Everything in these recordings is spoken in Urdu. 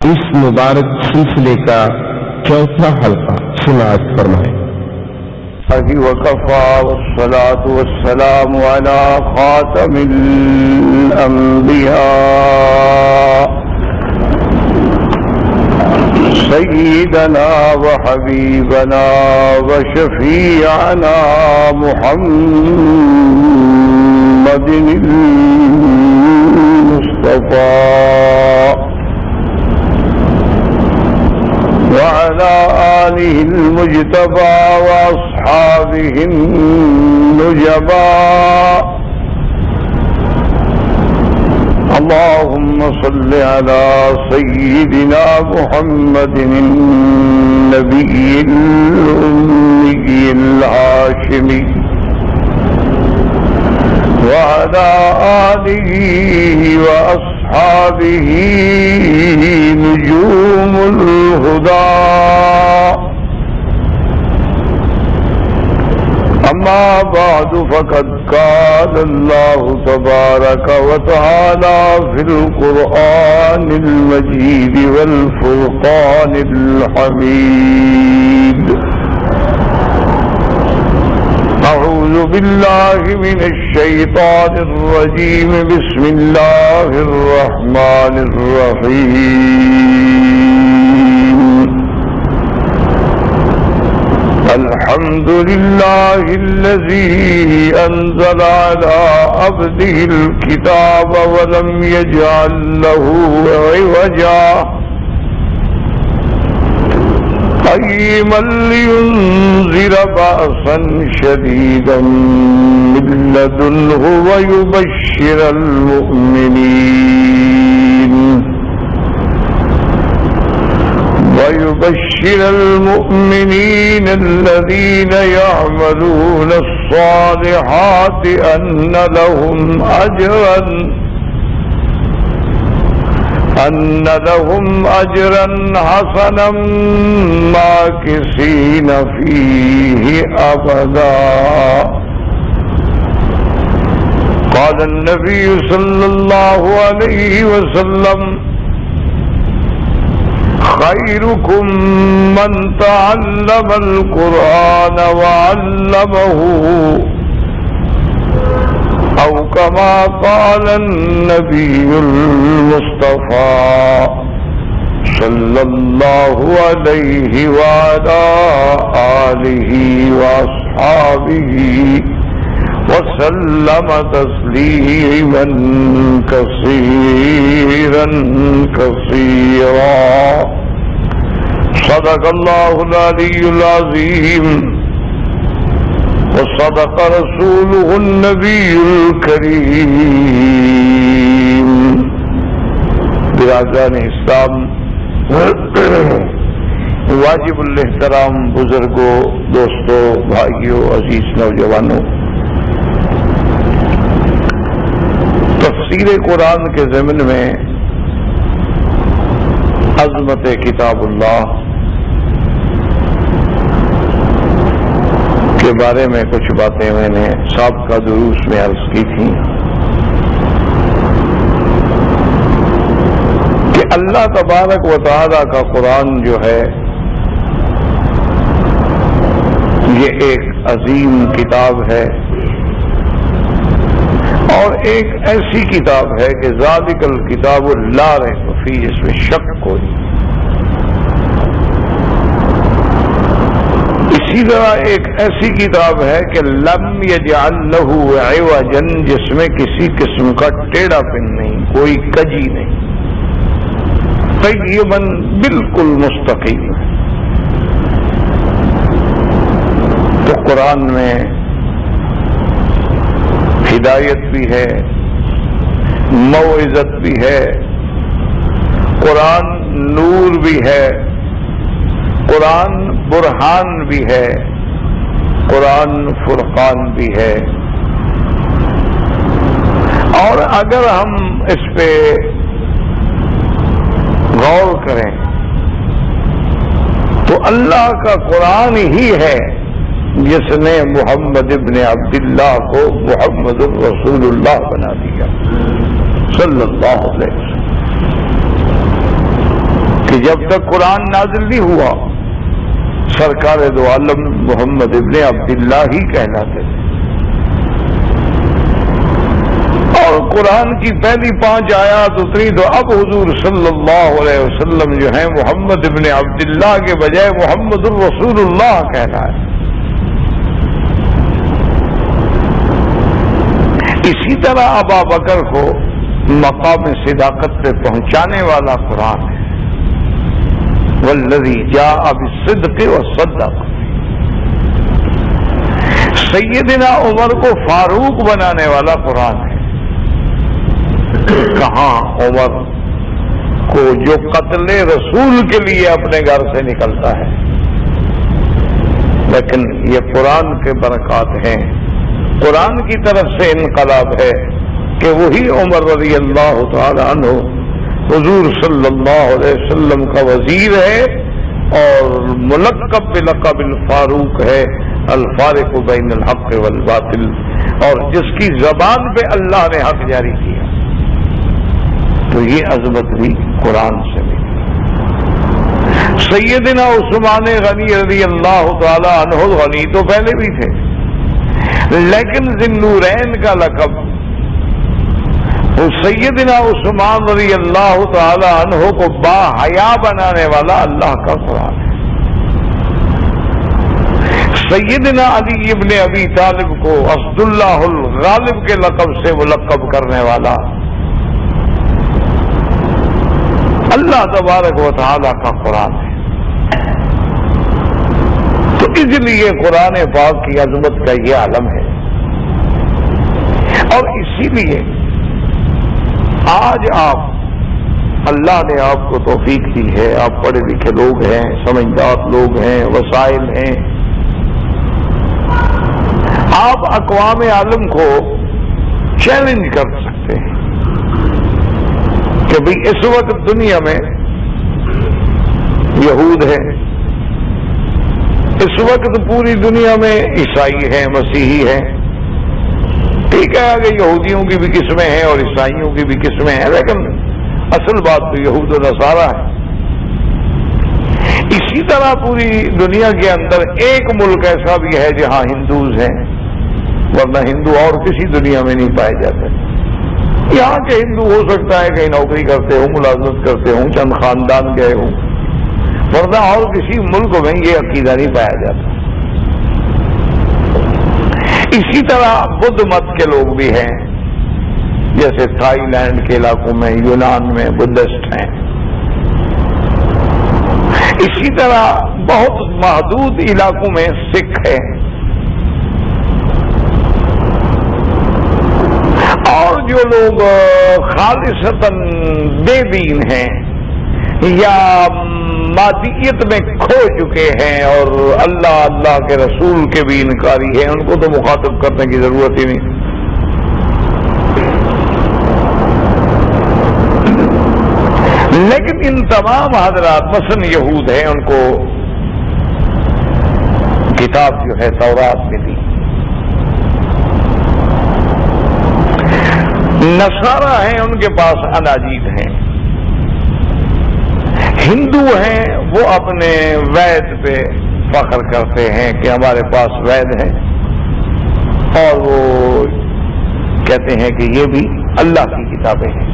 اس مبارک سلسلے کا چوتھا حلقہ سماعت فرمائیں۔ وكفى والصلاة والسلام على خاتم الأنبياء سيدنا وحبيبنا وشفيعنا محمد المصطفى وعلى آله المجتبى وأصحابه النجبى اللهم صل على سيدنا محمد النبي الأمي الهاشمي وعلى آله وأصحابه نجوم الهدى أما بعد فقد قال الله تبارك وتعالى في القرآن المجيد والفرقان الحميد أعوذ بالله من الشيطان الرجيم بسم الله الرحمن الرحيم الحمد لله الذي أنزل على عبده الكتاب ولم يجعل له عوجا قيما لينذر بأسا شديدا من لدنه ويبشر المؤمنين الذين يعملون الصالحات أن لهم أجرا حسنا ماكثين فيه أبدا قال النبي صلى الله عليه وسلم خيركم من تعلم القرآن وعلمه أو كما قال النبي المصطفى صلى الله عليه وعلى آله وأصحابه وسلم تسليما كثيرا كثيرا صدق الله العلي العظيم وصدق رسوله النبي الكريم برادران اسلام، واجب الاحترام بزرگوں، دوستوں، بھائیوں، عزیز نوجوانوں، تفسیر قرآن کے ضمن میں عظمت کتاب اللہ کے بارے میں کچھ باتیں میں نے سابقہ دروس میں عرض کی تھیں کہ اللہ تبارک و تعالی کا قرآن جو ہے یہ ایک عظیم کتاب ہے اور ایک ایسی کتاب ہے کہ ذالک الکتاب لا ریب فیہ، اس میں شک کوئی۔ اسی طرح ایک ایسی کتاب ہے کہ لم یجعل لہ عوجا، جس میں کسی قسم کا ٹیڑھا پن نہیں، کوئی کجی نہیں، قیما بالکل مستقیم ہے۔ تو قرآن میں ہدایت بھی ہے، موعظت بھی ہے، قرآن نور بھی ہے، قرآن برہان بھی ہے، قرآن فرقان بھی ہے۔ اور اگر ہم اس پہ غور کریں تو اللہ کا قرآن ہی ہے جس نے محمد ابن عبداللہ کو محمد الرسول اللہ بنا دیا صلی اللہ علیہ وسلم۔ کہ جب تک قرآن نازل نہیں ہوا سرکار دو عالم محمد ابن عبداللہ ہی کہلاتے تھے، اور قرآن کی پہلی 5 آیات اتری تو اب حضور صلی اللہ علیہ وسلم جو ہیں محمد ابن عبداللہ کے بجائے محمد الرسول اللہ کہلائے۔ اسی طرح ابا بکر کو مقام صداقت پہ پہنچانے والا قرآن ہے، والذی جاء بالصدق وصدق۔ سیدنا عمر کو فاروق بنانے والا قرآن ہے۔ کہاں عمر کو جو قتل رسول کے لیے اپنے گھر سے نکلتا ہے، لیکن یہ قرآن کے برکات ہیں، قرآن کی طرف سے انقلاب ہے کہ وہی عمر رضی اللہ تعالی عنہ حضور صلی اللہ علیہ وسلم کا وزیر ہے اور ملقب بلقب الفاروق ہے، الفارق بین الحق والباطل، اور جس کی زبان پہ اللہ نے حق جاری کیا، تو یہ عظمت بھی قرآن سے ملی۔ سیدنا عثمان غنی رضی اللہ تعالی عنہ، غنی تو پہلے بھی تھے لیکن ذی-النورین کا لقب سیدنا عثمان رضی اللہ تعالی عنہ کو با حیا بنانے والا اللہ کا قرآن ہے۔ سیدنا علی ابن ابی طالب کو اسد اللہ الغالب کے لقب سے ملقب کرنے والا اللہ تبارک و تعالی کا قرآن ہے۔ تو اس لیے قرآن پاک کی عظمت کا یہ عالم ہے، اور اسی لیے آج آپ اللہ نے آپ کو توفیق دی ہے، آپ پڑھے لکھے لوگ ہیں، سمجھدار لوگ ہیں، وسائل ہیں، آپ اقوام عالم کو چیلنج کر سکتے ہیں کہ بھئی اس وقت دنیا میں یہود ہیں، اس وقت پوری دنیا میں عیسائی ہیں، مسیحی ہیں، ٹھیک ہے کہ یہودیوں کی بھی قسمیں ہیں اور عیسائیوں کی بھی قسمیں ہیں، لیکن اصل بات تو یہود و نصارہ ہے۔ اسی طرح پوری دنیا کے اندر ایک ملک ایسا بھی ہے جہاں ہندوز ہیں، ورنہ ہندو اور کسی دنیا میں نہیں پائے جاتے۔ یہاں کے ہندو ہو سکتا ہے کہیں نوکری کرتے ہوں، ملازمت کرتے ہوں، چند خاندان گئے ہوں، ورنہ اور کسی ملک میں یہ عقیدہ نہیں پایا جاتا۔ اسی طرح بدھ مت کے لوگ بھی ہیں، جیسے تھائی لینڈ کے علاقوں میں، یونان میں بدھسٹ ہیں۔ اسی طرح بہت محدود علاقوں میں سکھ ہیں، اور جو لوگ خالصتاً بے دین ہیں یا مادیت میں کھو چکے ہیں اور اللہ کے رسول کے بھی انکاری ہیں، ان کو تو مخاطب کرنے کی ضرورت ہی نہیں۔ لیکن ان تمام حضرات مثلا یہود ہیں، ان کو کتاب جو ہے تورات ملی، نصارہ ہیں ان کے پاس اناجیل ہیں، ہندو ہیں وہ اپنے وید پہ فخر کرتے ہیں کہ ہمارے پاس وید ہے، اور وہ کہتے ہیں کہ یہ بھی اللہ کی کتابیں ہیں۔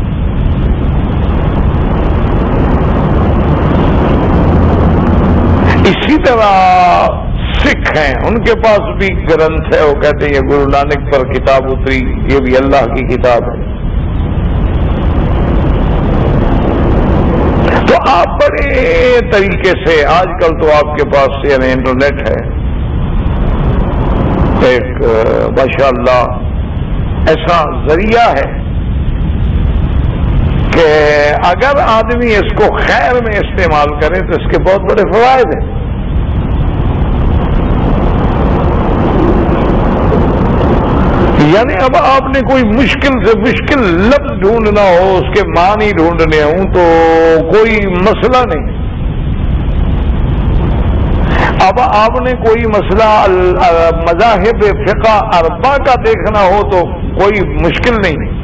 اسی طرح سکھ ہیں، ان کے پاس بھی گرنتھ ہے، وہ کہتے ہیں یہ گرو نانک پر کتاب اتری، یہ بھی اللہ کی کتاب ہے۔ تو آپ بڑے طریقے سے آج کل تو آپ کے پاس یعنی انٹرنیٹ ہے، ایک ماشاءاللہ ایسا ذریعہ ہے کہ اگر آدمی اس کو خیر میں استعمال کرے تو اس کے بہت بڑے فوائد ہیں۔ یعنی اب آپ نے کوئی مشکل سے مشکل لفظ ڈھونڈنا ہو، اس کے معنی ڈھونڈنے ہوں تو کوئی مسئلہ نہیں۔ اب آپ نے کوئی مسئلہ مذاہب فقہ اربعہ کا دیکھنا ہو تو کوئی مشکل نہیں،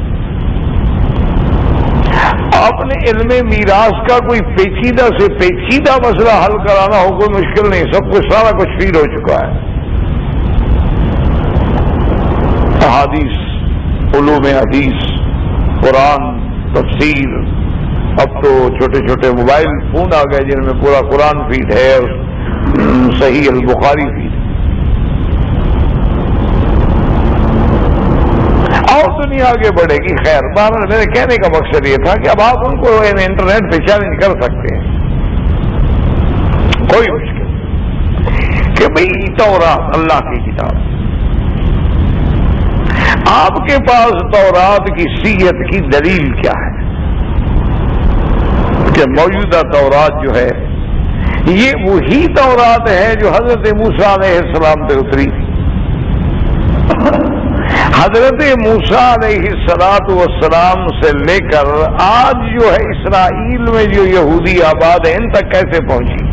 آپ نے علم میراث کا کوئی پیچیدہ سے پیچیدہ مسئلہ حل کرانا ہو کوئی مشکل نہیں، سب کچھ سارا کچھ فیل ہو چکا ہے۔ احادیث، علوم حدیث، قرآن، تفسیر، اب تو چھوٹے چھوٹے موبائل فون آ گئے جن میں پورا قرآن فیڈ ہے اور صحیح البخاری فیڈ۔ اور دنیا آگے بڑھے گی۔ خیر، بہرحال میرے کہنے کا مقصد یہ تھا کہ اب آپ ان کو انٹرنیٹ پہ چیلنج کر سکتے ہیں، کوئی مشکل نہیں کہ بھئی تورات اللہ کی کتاب، آپ کے پاس تورات کی صیغت کی دلیل کیا ہے کہ موجودہ تورات جو ہے یہ وہی تورات ہے جو حضرت موسیٰ علیہ السلام پہ اتری تھی۔ حضرت موسیٰ علیہ السلام سے لے کر آج جو ہے اسرائیل میں جو یہودی آباد ہیں ان تک کیسے پہنچی؟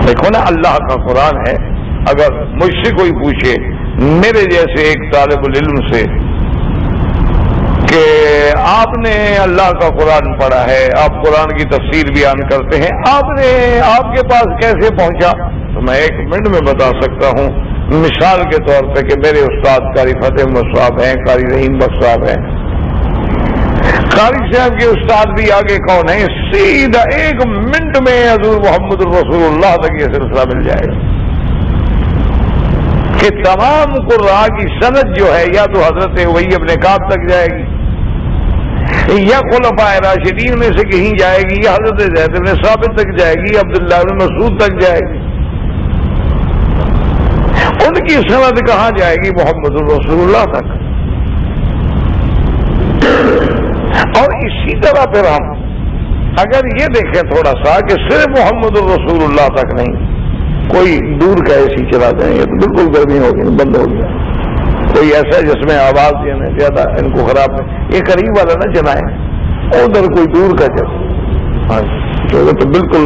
دیکھو نا، اللہ کا قرآن ہے۔ اگر مجھ سے کوئی پوچھے، میرے جیسے ایک طالب العلم سے، کہ آپ نے اللہ کا قرآن پڑھا ہے، آپ قرآن کی تفسیر بیان کرتے ہیں، آپ کے پاس کیسے پہنچا؟ تو میں 1 منٹ میں بتا سکتا ہوں، مثال کے طور پہ کہ میرے استاد قاری فتح احمد صاحب ہیں، قاری رحیم بخش صاحب ہیں، قاری صاحب کے استاد بھی آگے کون ہیں، سیدھا 1 منٹ میں حضور محمد الرسول اللہ تک یہ سلسلہ مل جائے گا کہ تمام قراء کی سند جو ہے یا تو حضرت ابی بن کعب تک جائے گی، یا خلفائے راشدین میں سے کہیں جائے گی، یا حضرت زید بن ثابت تک جائے گی، عبداللہ بن مسعود تک جائے گی۔ ان کی سند کہاں جائے گی؟ محمد الرسول اللہ تک۔ اور اسی طرح پھر ہم اگر یہ دیکھیں تھوڑا سا کہ صرف محمد الرسول اللہ تک نہیں، کوئی دور کا اے سی چلا جائیں گے تو بالکل گرمی ہو گئی، بند ہو گیا، کوئی ایسا جس میں آواز دینے زیادہ ان کو خراب ہے، یہ قریب والا نہ چلائیں، ادھر کوئی دور کا چلا تو بالکل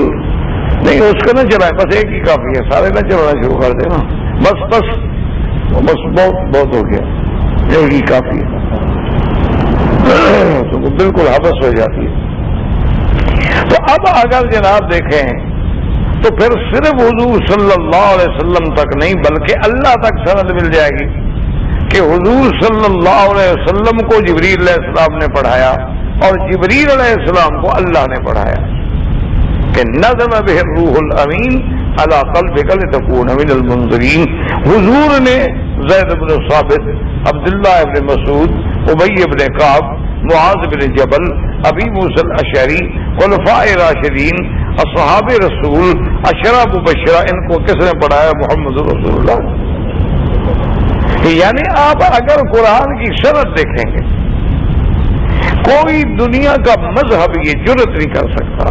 نہیں، اس کا نہ چلائیں، بس ایک ہی کافی ہے، سارے نہ چلانا شروع کر دیں نا، بس بہت ہو گیا، ایک ہی کافی ہے، تو بالکل حبس ہو جاتی ہے۔ تو اب اگر جناب دیکھیں تو پھر صرف حضور صلی اللہ علیہ وسلم تک نہیں بلکہ اللہ تک سند مل جائے گی کہ حضور صلی اللہ علیہ وسلم کو جبریل علیہ السلام نے پڑھایا اور جبریل علیہ السلام کو اللہ نے پڑھایا کہ نزل بہ الروح الامین علی قلبک لتکون من المنذرین۔ حضور نے زید بن ثابت، عبداللہ بن مسعود، ابی بن کعب، معاذ بن جبل، ابی موسیٰ الاشعری، خلفاء راشدین، اصحاب رسول، عشرہ مبشرہ، ان کو کس نے پڑھایا؟ محمد رسول اللہ۔ یعنی آپ اگر قرآن کی سند دیکھیں گے، کوئی دنیا کا مذہب یہ جرت نہیں کر سکتا،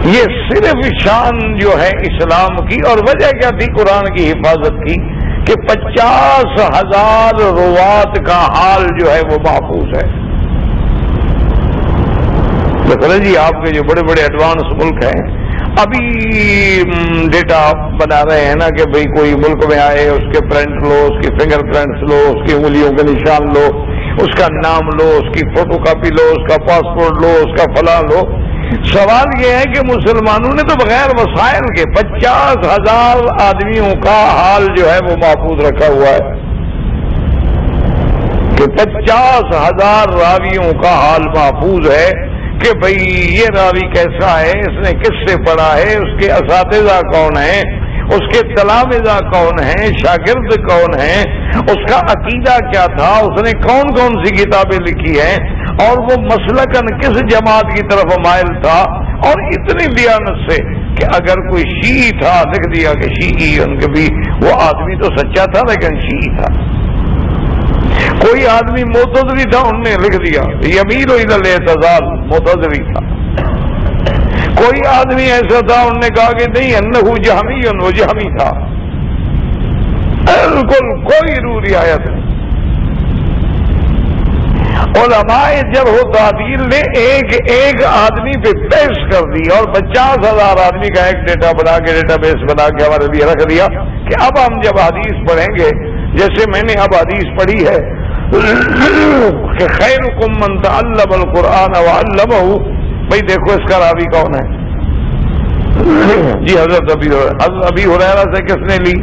یہ صرف شان جو ہے اسلام کی، اور وجہ کیا تھی قرآن کی حفاظت کی کہ 50,000 روات کا حال جو ہے وہ محفوظ ہے۔ مثلا جی آپ کے جو بڑے بڑے ایڈوانس ملک ہیں ابھی ڈیٹا بنا رہے ہیں نا کہ بھئی کوئی ملک میں آئے، اس کے پرنٹ لو، اس کی فنگر پرنٹس لو، اس کی انگلیوں کے نشان لو، اس کا نام لو، اس کی فوٹو کاپی لو، اس کا پاسپورٹ لو، اس کا فلاں لو۔ سوال یہ ہے کہ مسلمانوں نے تو بغیر وسائل کے 50,000 آدمیوں کا حال جو ہے وہ محفوظ رکھا ہوا ہے کہ 50,000 راویوں کا حال محفوظ ہے کہ بھئی یہ راوی کیسا ہے، اس نے کس سے پڑھا ہے، اس کے اساتذہ کون ہیں، اس کے تلامذہ کون ہیں، شاگرد کون ہیں، اس کا عقیدہ کیا تھا، اس نے کون کون سی کتابیں لکھی ہیں، اور وہ مسلکن کس جماعت کی طرف مائل تھا، اور اتنی دیانت سے کہ اگر کوئی شیعی تھا لکھ دیا کہ شیعی، ان کے بھی وہ آدمی تو سچا تھا لیکن شیعی تھا۔ کوئی آدمی معتزلی تھا، انہوں نے لکھ دیا یمیر الی الاعتزال، معتزلی تھا۔ کوئی آدمی ایسا تھا، انہوں نے کہا کہ نہیں انہ جہمی، وہ جہمی تھا۔ بالکل کوئی روح رعایت نہیں۔ علماء جرح و تعدیل نے ایک آدمی پہ بحث کر دی اور 50,000 آدمی کا ایک ڈیٹا بنا کے، ڈیٹا بیس بنا کے ہمارے لیے رکھ دیا کہ اب ہم جب حدیث پڑھیں گے، جیسے میں نے اب حدیث پڑھی ہے کہ خیرکم من تعلم القرآن وعلمہ. بھائی دیکھو اس کا راوی کون ہے؟ جی حضرت ابی ہریرہ سے کس نے لی؟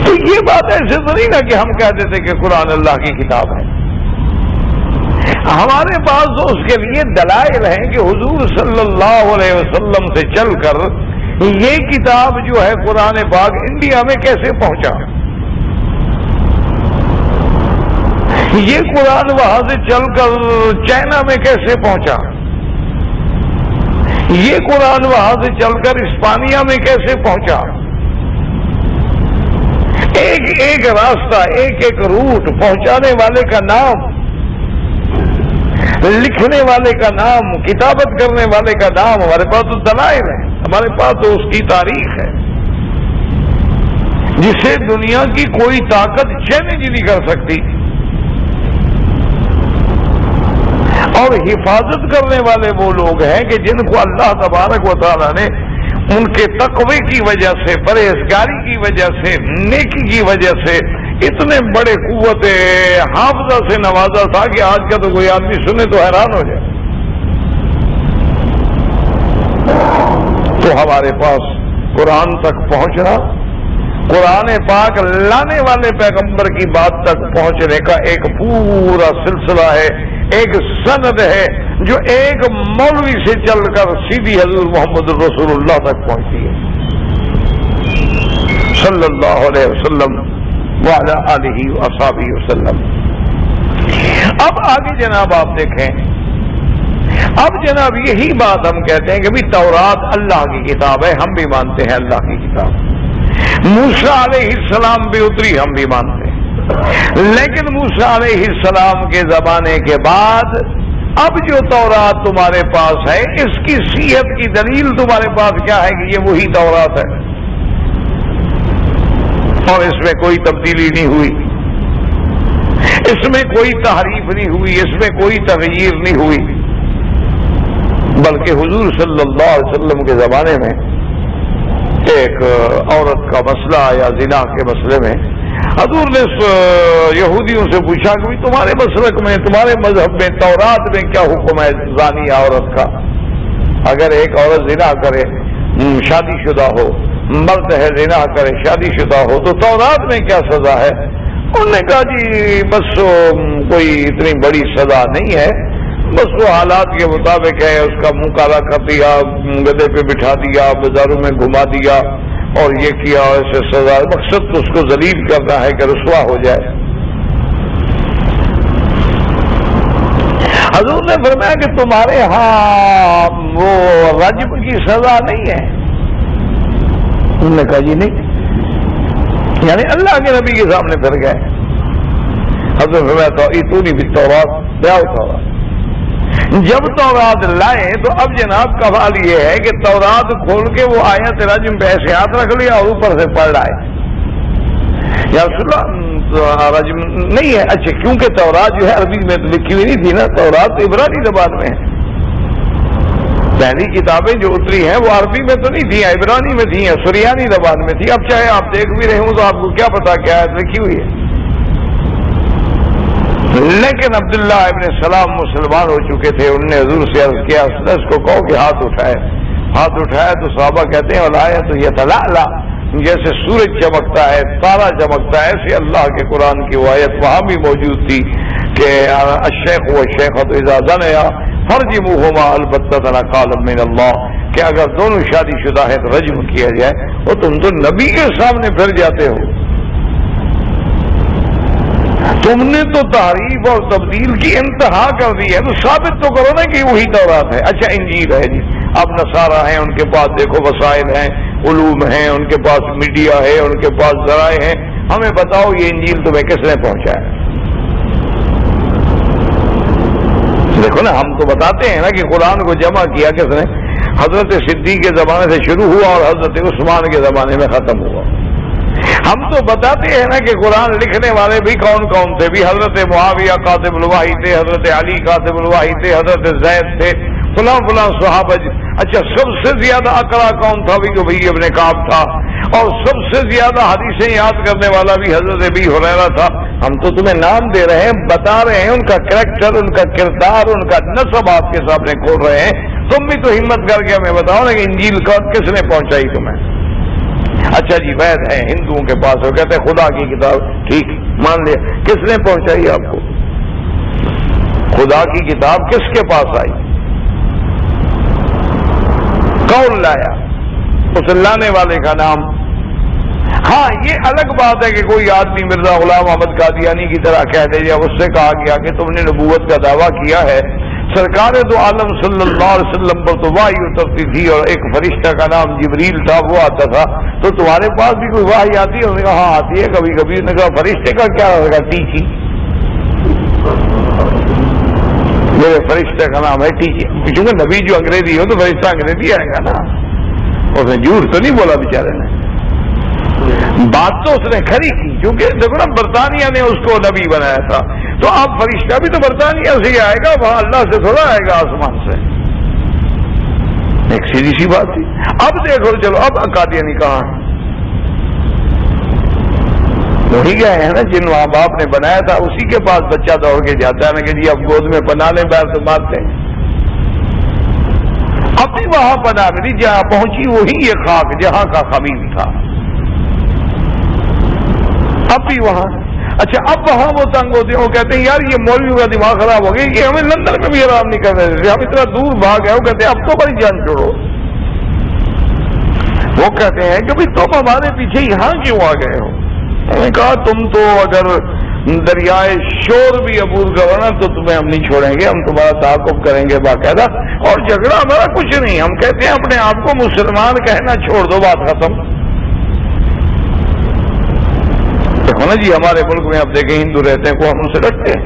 تو یہ بات ایسے تو نہیں نا کہ ہم کہہ دیتے کہ قرآن اللہ کی کتاب ہے. ہمارے پاس تو اس کے لیے دلائل ہیں کہ حضور صلی اللہ علیہ وسلم سے چل کر یہ کتاب جو ہے قرآن پاک انڈیا میں کیسے پہنچا. یہ قرآن وہاں سے چل کر چائنا میں کیسے پہنچا. یہ قرآن وہاں سے چل کر اسپانیہ میں کیسے پہنچا. ایک ایک راستہ، ایک ایک روٹ، پہنچانے والے کا نام، لکھنے والے کا نام، کتابت کرنے والے کا نام. ہمارے پاس تو دلائل ہے، ہمارے پاس تو اس کی تاریخ ہے جسے دنیا کی کوئی طاقت چیلنج نہیں کر سکتی. اور حفاظت کرنے والے وہ لوگ ہیں کہ جن کو اللہ تبارک و تعالیٰ نے ان کے تقوی کی وجہ سے، پرہیزگاری کی وجہ سے، نیکی کی وجہ سے اتنے بڑے قوت حافظہ سے نوازا تھا کہ آج کا تو کوئی آدمی سنے تو حیران ہو جائے. تو ہمارے پاس قرآن تک پہنچنا، قرآن پاک لانے والے پیغمبر کی بات تک پہنچنے کا ایک پورا سلسلہ ہے، ایک سند ہے جو ایک مولوی سے چل کر سیدھی حضور محمد رسول اللہ تک پہنچتی ہے صلی اللہ علیہ وسلم وعلی آلہ وصحبہ وسلم. اب آگے جناب آپ دیکھیں، اب جناب یہی بات ہم کہتے ہیں کہ بھی تورات اللہ کی کتاب ہے، ہم بھی مانتے ہیں اللہ کی کتاب. موسیٰ علیہ السلام بھی اتری، ہم بھی مانتے ہیں. لیکن موسیٰ علیہ السلام کے زمانے کے بعد اب جو تورات تمہارے پاس ہے، اس کی صحت کی دلیل تمہارے پاس کیا ہے کہ یہ وہی تورات ہے اور اس میں کوئی تبدیلی نہیں ہوئی، اس میں کوئی تحریف نہیں ہوئی، اس میں کوئی تغیر نہیں ہوئی. بلکہ حضور صلی اللہ علیہ وسلم کے زمانے میں ایک عورت کا مسئلہ یا زنا کے مسئلے میں حضور نے یہودیوں سے پوچھا کہ تمہارے مسلک میں، تمہارے مذہب میں، تورات میں کیا حکم ہے زانی عورت کا؟ اگر ایک عورت زنا کرے، شادی شدہ ہو، مرد ہے زنا کرے، شادی شدہ ہو، تو تورات میں کیا سزا ہے؟ انہوں نے کہا جی بس کوئی اتنی بڑی سزا نہیں ہے، بس وہ حالات کے مطابق ہے. اس کا منہ کالا کر دیا، گدے پہ بٹھا دیا، بازاروں میں گھما دیا اور یہ کیا، ایسے سزا. مقصد تو اس کو ذلیل کرنا ہے کہ رسوا ہو جائے. حضور نے فرمایا کہ تمہارے ہاں وہ رجم کی سزا نہیں ہے. انہوں نے کہا جی نہیں. یعنی اللہ کے نبی کے سامنے پھر گئے. حضرت نے فرمایا تو ایتونی بالتوراۃ، بیاؤ تورات. جب تورات لائے تو اب جناب کا حال یہ ہے کہ تورات کھول کے وہ آیت رجم پہ ایسے ہاتھ رکھ لیا اور اوپر سے پڑھ رہا ہے یا رسول اللہ رجم نہیں ہے. اچھا کیونکہ تورات جو ہے عربی میں تو لکھی ہوئی نہیں تھی نا، تورات تو عبرانی زبان میں ہے. پہلی کتابیں جو اتری ہیں وہ عربی میں تو نہیں تھی، عبرانی میں تھی، سریانی زبان میں تھی. اب چاہے آپ دیکھ بھی رہے ہوں تو آپ کو کیا پتا کیا آیت لکھی ہوئی ہے. لیکن عبداللہ ابن سلام مسلمان ہو چکے تھے. انہوں نے حضور سے عرض کیا، اس کو کہو کہ ہاتھ اٹھائے. ہاتھ اٹھایا تو صحابہ کہتے ہیں ولایا تو یہ تلالہ، جیسے سورج چمکتا ہے، تارا چمکتا ہے، ایسے اللہ کے قرآن کی وہ آیت وہاں بھی موجود تھی کہ الشیخ والشیخۃ اذا زنیا فرجموہما البتۃ نکالا من اللہ، کہ اگر دونوں شادی شدہ ہیں تو رجم کیا جائے. اور تم تو نبی کے سامنے پھر جاتے ہو، تم نے تو تعریف اور تبدیل کی انتہا کر دی ہے. تو ثابت تو کرو نا کہ وہی تورات ہے. اچھا انجیل ہے جی، اب نصارہ ہیں، ان کے پاس دیکھو وسائل ہیں، علوم ہیں، ان کے پاس میڈیا ہے، ان کے پاس ذرائع ہیں. ہمیں بتاؤ یہ انجیل تمہیں کس نے پہنچایا؟ دیکھو نا، ہم تو بتاتے ہیں نا کہ قرآن کو جمع کیا کس نے؟ حضرت صدیق کے زمانے سے شروع ہوا اور حضرت عثمان کے زمانے میں ختم ہوا. ہم تو بتاتے ہیں نا کہ قرآن لکھنے والے بھی کون کون تھے. بھی حضرت معاویہ کاتب الوحی تھے، حضرت علی کاتب الوحی تھے، حضرت زید تھے، فلاں فلاں صحابہ. اچھا سب سے زیادہ اقرا کون تھا؟ بھی جو بھائی ابن کعب تھا. اور سب سے زیادہ حدیثیں یاد کرنے والا بھی حضرت ابی ہریرہ تھا. ہم تو تمہیں نام دے رہے ہیں، بتا رہے ہیں ان کا کریکٹر، ان کا کردار، ان کا نسب آپ کے سامنے کھول رہے ہیں. تم بھی تو ہمت کر کے ہمیں بتاؤ نا کہ انجیل کس نے پہنچائی تمہیں؟ اچھا جی وید ہے ہندوؤں کے پاس، وہ کہتے ہیں خدا کی کتاب، ٹھیک مان لیا. کس نے پہنچائی آپ کو؟ خدا کی کتاب کس کے پاس آئی؟ کون لایا؟ اس لانے والے کا نام. ہاں یہ الگ بات ہے کہ کوئی آدمی مرزا غلام احمد قادیانی کی طرح کہہ دے، یا اس سے کہا گیا کہ تم نے نبوت کا دعویٰ کیا ہے، سرکار دو عالم صلی اللہ علیہ وسلم پر تو وحی اترتی تھی اور ایک فرشتہ کا نام جبریل تھا وہ آتا تھا، تو تمہارے پاس بھی کوئی وحی آتی ہے؟ انہوں نے کہا ہاں آتی ہے کبھی کبھی. انہوں نے کہا فرشتے کا کیا ہوگا؟ ٹیچی. میرے فرشتے کا نام ہے ٹیچی. چونکہ نبی جو انگریزی ہو تو فرشتہ انگریزی آئے گا نا. اس نے جھوٹ تو نہیں بولا بیچارے نے، بات تو اس نے کھری کی. کیونکہ دیکھو نا برطانیہ نے اس کو نبی بنایا تھا، تو اب فرشتہ بھی تو برطانیہ سے ہی آئے گا، وہاں اللہ سے تھوڑا آئے گا آسمان سے. ایک سیدھی سی بات تھی. اب دیکھو چلو اب قادیانی کہاں ہے؟ وہی گئے ہیں نا جن ماں باپ نے بنایا تھا، اسی کے پاس بچہ دوڑ کے جاتا ہے نا کہ جی اب گود میں پناہ لیں، بیر تو مارتے ہیں. اب بھی وہاں پناہ ملی جہاں پہنچی وہی یہ خاک جہاں کا خمیر تھا، اب بھی وہاں. اچھا اب وہاں وہ تنگ ہوتے ہیں، وہ کہتے ہیں یار یہ مولویوں کا دماغ خراب ہو گیا، یہ ہمیں لندن میں بھی آرام نہیں کر رہے تھے، ہم اتنا دور بھاگ گئے. وہ کہتے ہیں اب تو بڑی جان چھوڑو. وہ کہتے ہیں کہ بھائی تم ہمارے پیچھے یہاں کیوں آ گئے ہو؟ انہوں نے کہا تم تو اگر دریائے شور بھی عبور کرو نا تو تمہیں ہم نہیں چھوڑیں گے، ہم تمہارا تعاقب کریں گے باقاعدہ. اور جھگڑا ہمارا کچھ نہیں، ہم کہتے ہیں اپنے آپ کو مسلمان کہنا چھوڑ دو، بات ختم. دیکھو نا جی ہمارے ملک میں اب دیکھیں ہندو رہتے ہیں کو ہم ان سے ڈرتے ہیں.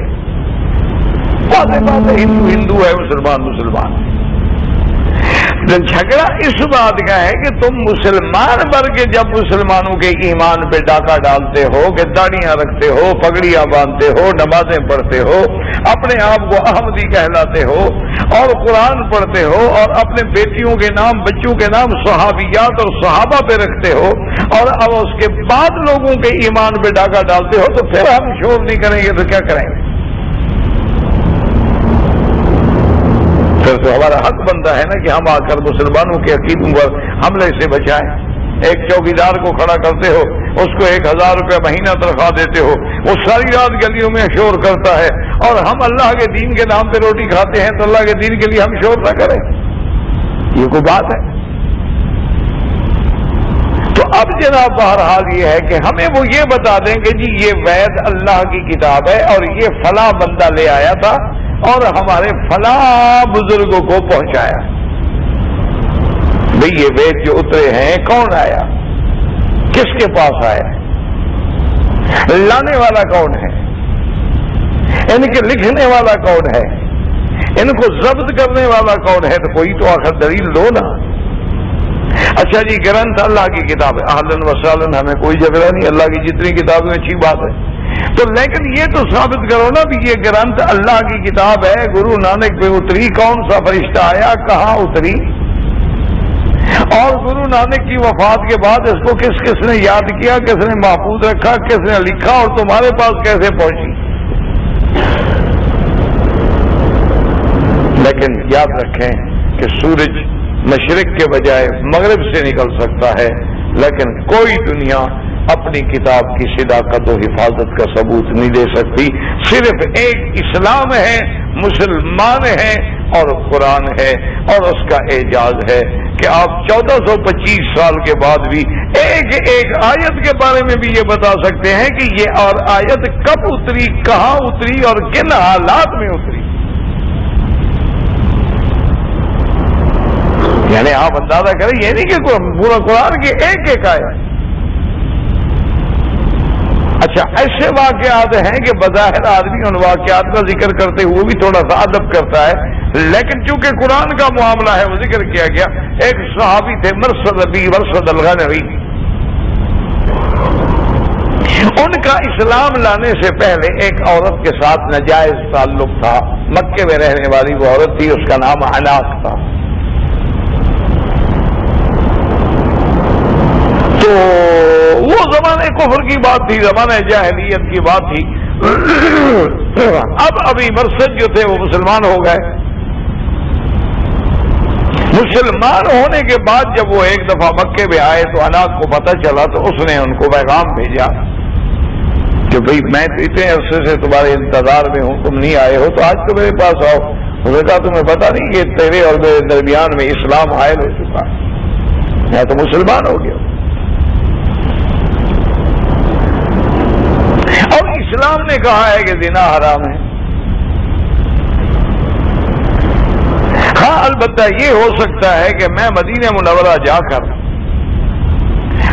بات ہے ہندو ہندو ہے، مسلمان مسلمان. جھگڑا اس بات کا ہے کہ تم مسلمان بن کے جب مسلمانوں کے ایمان پہ ڈاکہ ڈالتے ہو کہ داڑیاں رکھتے ہو، پگڑیاں باندھتے ہو، نمازیں پڑھتے ہو، اپنے آپ کو احمدی کہلاتے ہو اور قرآن پڑھتے ہو اور اپنے بیٹیوں کے نام بچوں کے نام صحابیات اور صحابہ پہ رکھتے ہو، اور اب اس کے بعد لوگوں کے ایمان پہ ڈاکہ ڈالتے ہو، تو پھر ہم شور نہیں کریں گے تو کیا کریں گے؟ پھر تو ہمارا حق بنتا ہے نا کہ ہم آ کر مسلمانوں کے عقیدوں پر حملے سے بچائیں. ایک چوکیدار کو کھڑا کرتے ہو، اس کو 1000 روپے مہینہ تنخواہ دیتے ہو، وہ ساری رات گلیوں میں شور کرتا ہے، اور ہم اللہ کے دین کے نام پہ روٹی کھاتے ہیں تو اللہ کے دین کے لیے ہم شور نہ کریں؟ یہ کوئی بات ہے؟ تو اب جناب بہرحال یہ ہے کہ ہمیں وہ یہ بتا دیں کہ جی یہ وید اللہ کی کتاب ہے اور یہ فلاں بندہ لے آیا تھا اور ہمارے فلاں بزرگوں کو پہنچایا. بھئی یہ وید جو اترے ہیں کون آیا؟ کس کے پاس آیا؟ لانے والا کون ہے؟ ان کے لکھنے والا کون ہے؟ ان کو ضبط کرنے والا کون ہے؟ تو کوئی تو آخر دلیل دو نا. اچھا جی گرنتھ اللہ کی کتاب ہے، اہلاً و سہلاً، ہمیں کوئی جھگڑا نہیں، اللہ کی جتنی کتابیں اچھی بات ہے. تو لیکن یہ تو ثابت کرو نا بھی یہ گرنتھ اللہ کی کتاب ہے، گرو نانک پہ اتری، کون سا فرشتہ آیا، کہاں اتری، اور گرو نانک کی وفات کے بعد اس کو کس کس نے یاد کیا، کس نے محفوظ رکھا، کس نے لکھا، اور تمہارے پاس کیسے پہنچی. لیکن یاد رکھیں کہ سورج مشرق کے بجائے مغرب سے نکل سکتا ہے، لیکن کوئی دنیا اپنی کتاب کی صداقت و حفاظت کا ثبوت نہیں دے سکتی. صرف ایک اسلام ہے، مسلمان ہیں اور قرآن ہے، اور اس کا اعجاز ہے کہ آپ 1425 سال کے بعد بھی ایک ایک آیت کے بارے میں بھی یہ بتا سکتے ہیں کہ یہ اور آیت کب اتری، کہاں اتری اور کن حالات میں اتری. یعنی آپ اندازہ کریں، یہ نہیں کہ پورا قرآن کی ایک ایک آیت. اچھا ایسے واقعات ہیں کہ بظاہر آدمی ان واقعات کا ذکر کرتے ہوئے بھی تھوڑا سا ادب کرتا ہے، لیکن چونکہ قرآن کا معاملہ ہے وہ ذکر کیا گیا. ایک صحابی تھے مرثد ابی مرثد الغنوی، ان کا اسلام لانے سے پہلے ایک عورت کے ساتھ ناجائز تعلق تھا. مکے میں رہنے والی وہ عورت تھی، اس کا نام عناق تھا. تو وہ زمانے کفر کی بات تھی، زمانے جاہلیت کی بات تھی. اب ابھی مرثد جو تھے وہ مسلمان ہو گئے. مسلمان ہونے کے بعد جب وہ ایک دفعہ مکے میں آئے تو اناق کو پتہ چلا، تو اس نے ان کو پیغام بھیجا کہ بھئی میں تو اتنے عرصے سے تمہارے انتظار میں ہوں، تم نہیں آئے ہو، تو آج تو میرے پاس آؤ. انہوں نے کہا تمہیں پتا نہیں کہ تیرے اور میرے درمیان میں اسلام حائل ہو چکا ہے، میں تو مسلمان ہو گیا. اور اسلام نے کہا ہے کہ زنا حرام ہے. ہاں البتہ یہ ہو سکتا ہے کہ میں مدینہ منورہ جا کر